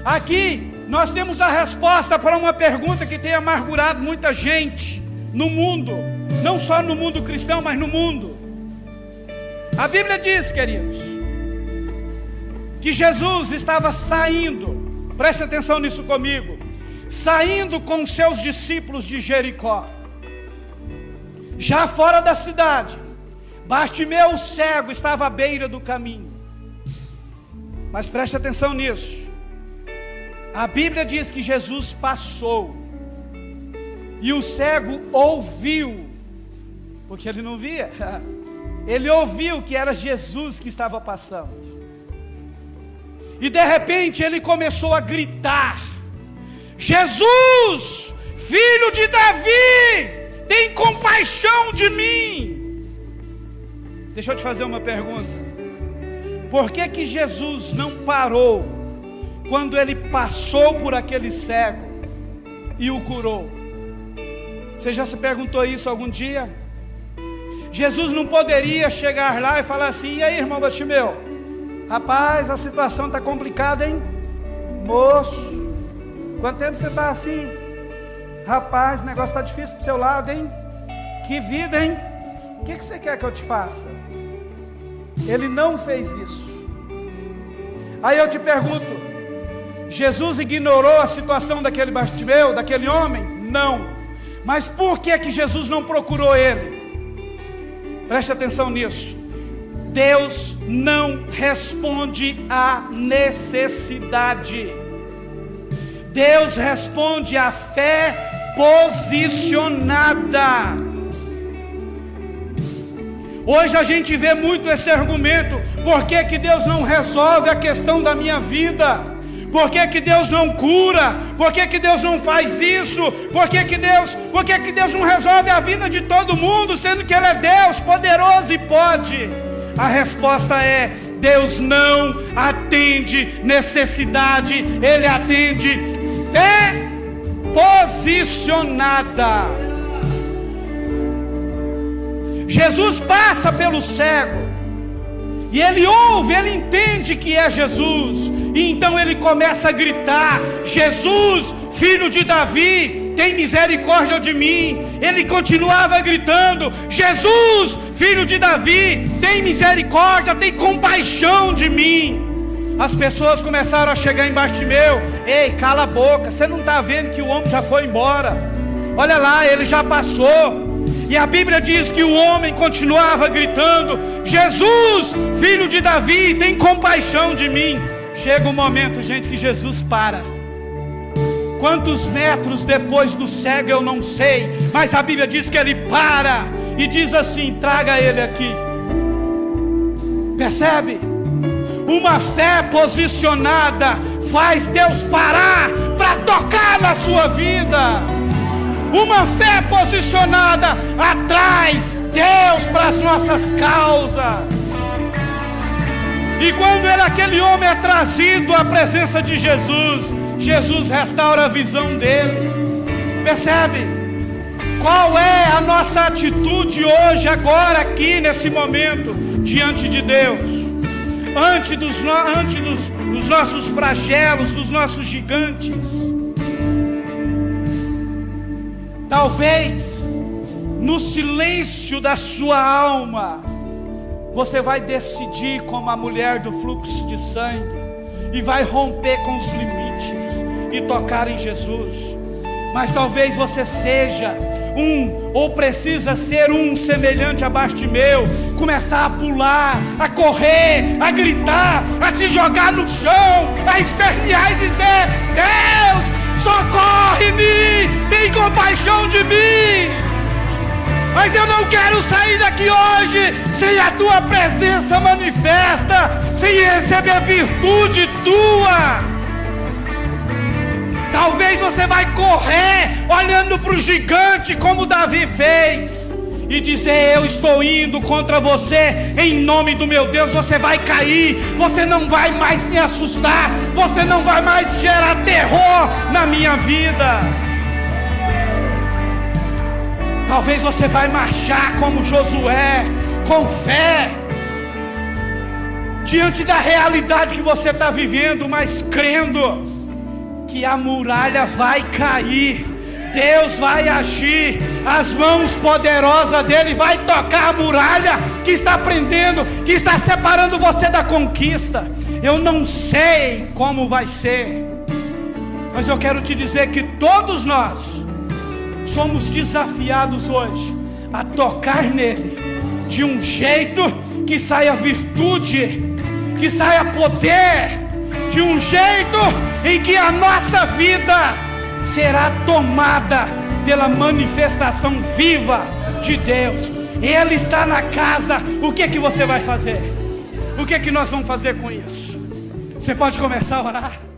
Aqui nós temos a resposta para uma pergunta que tem amargurado muita gente no mundo, não só no mundo cristão, mas no mundo. A Bíblia diz, queridos, que Jesus estava saindo, preste atenção nisso comigo, saindo com os seus discípulos de Jericó. Já fora da cidade, Bartimeu, o cego, estava à beira do caminho. Mas preste atenção nisso. A Bíblia diz que Jesus passou e o cego ouviu, porque ele não via. Ele ouviu que era Jesus que estava passando. E de repente ele começou a gritar: Jesus, filho de Davi, tem compaixão de mim. Deixa eu te fazer uma pergunta. Por que que Jesus não parou quando ele passou por aquele cego e o curou? Você já se perguntou isso algum dia? Jesus não poderia chegar lá e falar assim: e aí, irmão Bartimeu, rapaz, a situação está complicada, hein? Moço, quanto tempo você está assim? Rapaz, o negócio está difícil para o seu lado, hein? Que vida, hein? O que você quer que eu te faça? Ele não fez isso. Aí eu te pergunto: Jesus ignorou a situação daquele Bartimeu, daquele homem? Não. Mas por que que Jesus não procurou ele? Preste atenção nisso. Deus não responde à necessidade. Deus responde à fé posicionada. Hoje a gente vê muito esse argumento: por que que Deus não resolve a questão da minha vida? Por que que Deus não cura? Por que que Deus não faz isso? Por que que Deus não resolve a vida de todo mundo, sendo que Ele é Deus poderoso e pode? A resposta é: Deus não atende necessidade, Ele atende fé posicionada. Jesus passa pelo cego e ele ouve, ele entende que é Jesus, e então ele começa a gritar: Jesus, filho de Davi, tem misericórdia de mim. Ele continuava gritando: Jesus, filho de Davi, tem misericórdia, tem compaixão de mim. As pessoas começaram a chegar em Bartimeu: ei, cala a boca, você não está vendo que o homem já foi embora? Olha lá, ele já passou. E a Bíblia diz que o homem continuava gritando: Jesus, filho de Davi, tem compaixão de mim. Chega um momento, gente, que Jesus para. Quantos metros depois do cego eu não sei, mas a Bíblia diz que ele para e diz assim: traga ele aqui. Percebe? Uma fé posicionada faz Deus parar para tocar na sua vida. Uma fé posicionada atrai Deus para as nossas causas. E quando aquele homem é trazido à presença de Jesus, Jesus restaura a visão dele. Percebe? Qual é a nossa atitude hoje, agora, aqui, nesse momento, diante de Deus? Antes dos nossos flagelos, dos nossos gigantes. Talvez no silêncio da sua alma você vai decidir como a mulher do fluxo de sangue e vai romper com os limites, e tocar em Jesus. Mas talvez você seja ou precisa ser semelhante a Bartimeu, começar a pular, a correr, a gritar, a se jogar no chão, a espernear e dizer: Deus, socorre-me, tem compaixão de mim. Mas eu não quero sair daqui hoje sem a tua presença manifesta, sem receber virtude tua. Talvez você vai correr olhando para o gigante como Davi fez e dizer: eu estou indo contra você em nome do meu Deus. Você vai cair, você não vai mais me assustar, você não vai mais gerar terror na minha vida. Talvez você vai marchar como Josué, com fé, diante da realidade que você está vivendo, mas crendo que a muralha vai cair, Deus vai agir, as mãos poderosas dele vai tocar a muralha que está prendendo, que está separando você da conquista. Eu não sei como vai ser, mas eu quero te dizer que todos nós somos desafiados hoje a tocar nele de um jeito que saia virtude, que saia poder, de um jeito em que a nossa vida será tomada pela manifestação viva de Deus. Ele está na casa. O que é que você vai fazer? O que é que nós vamos fazer com isso? Você pode começar a orar.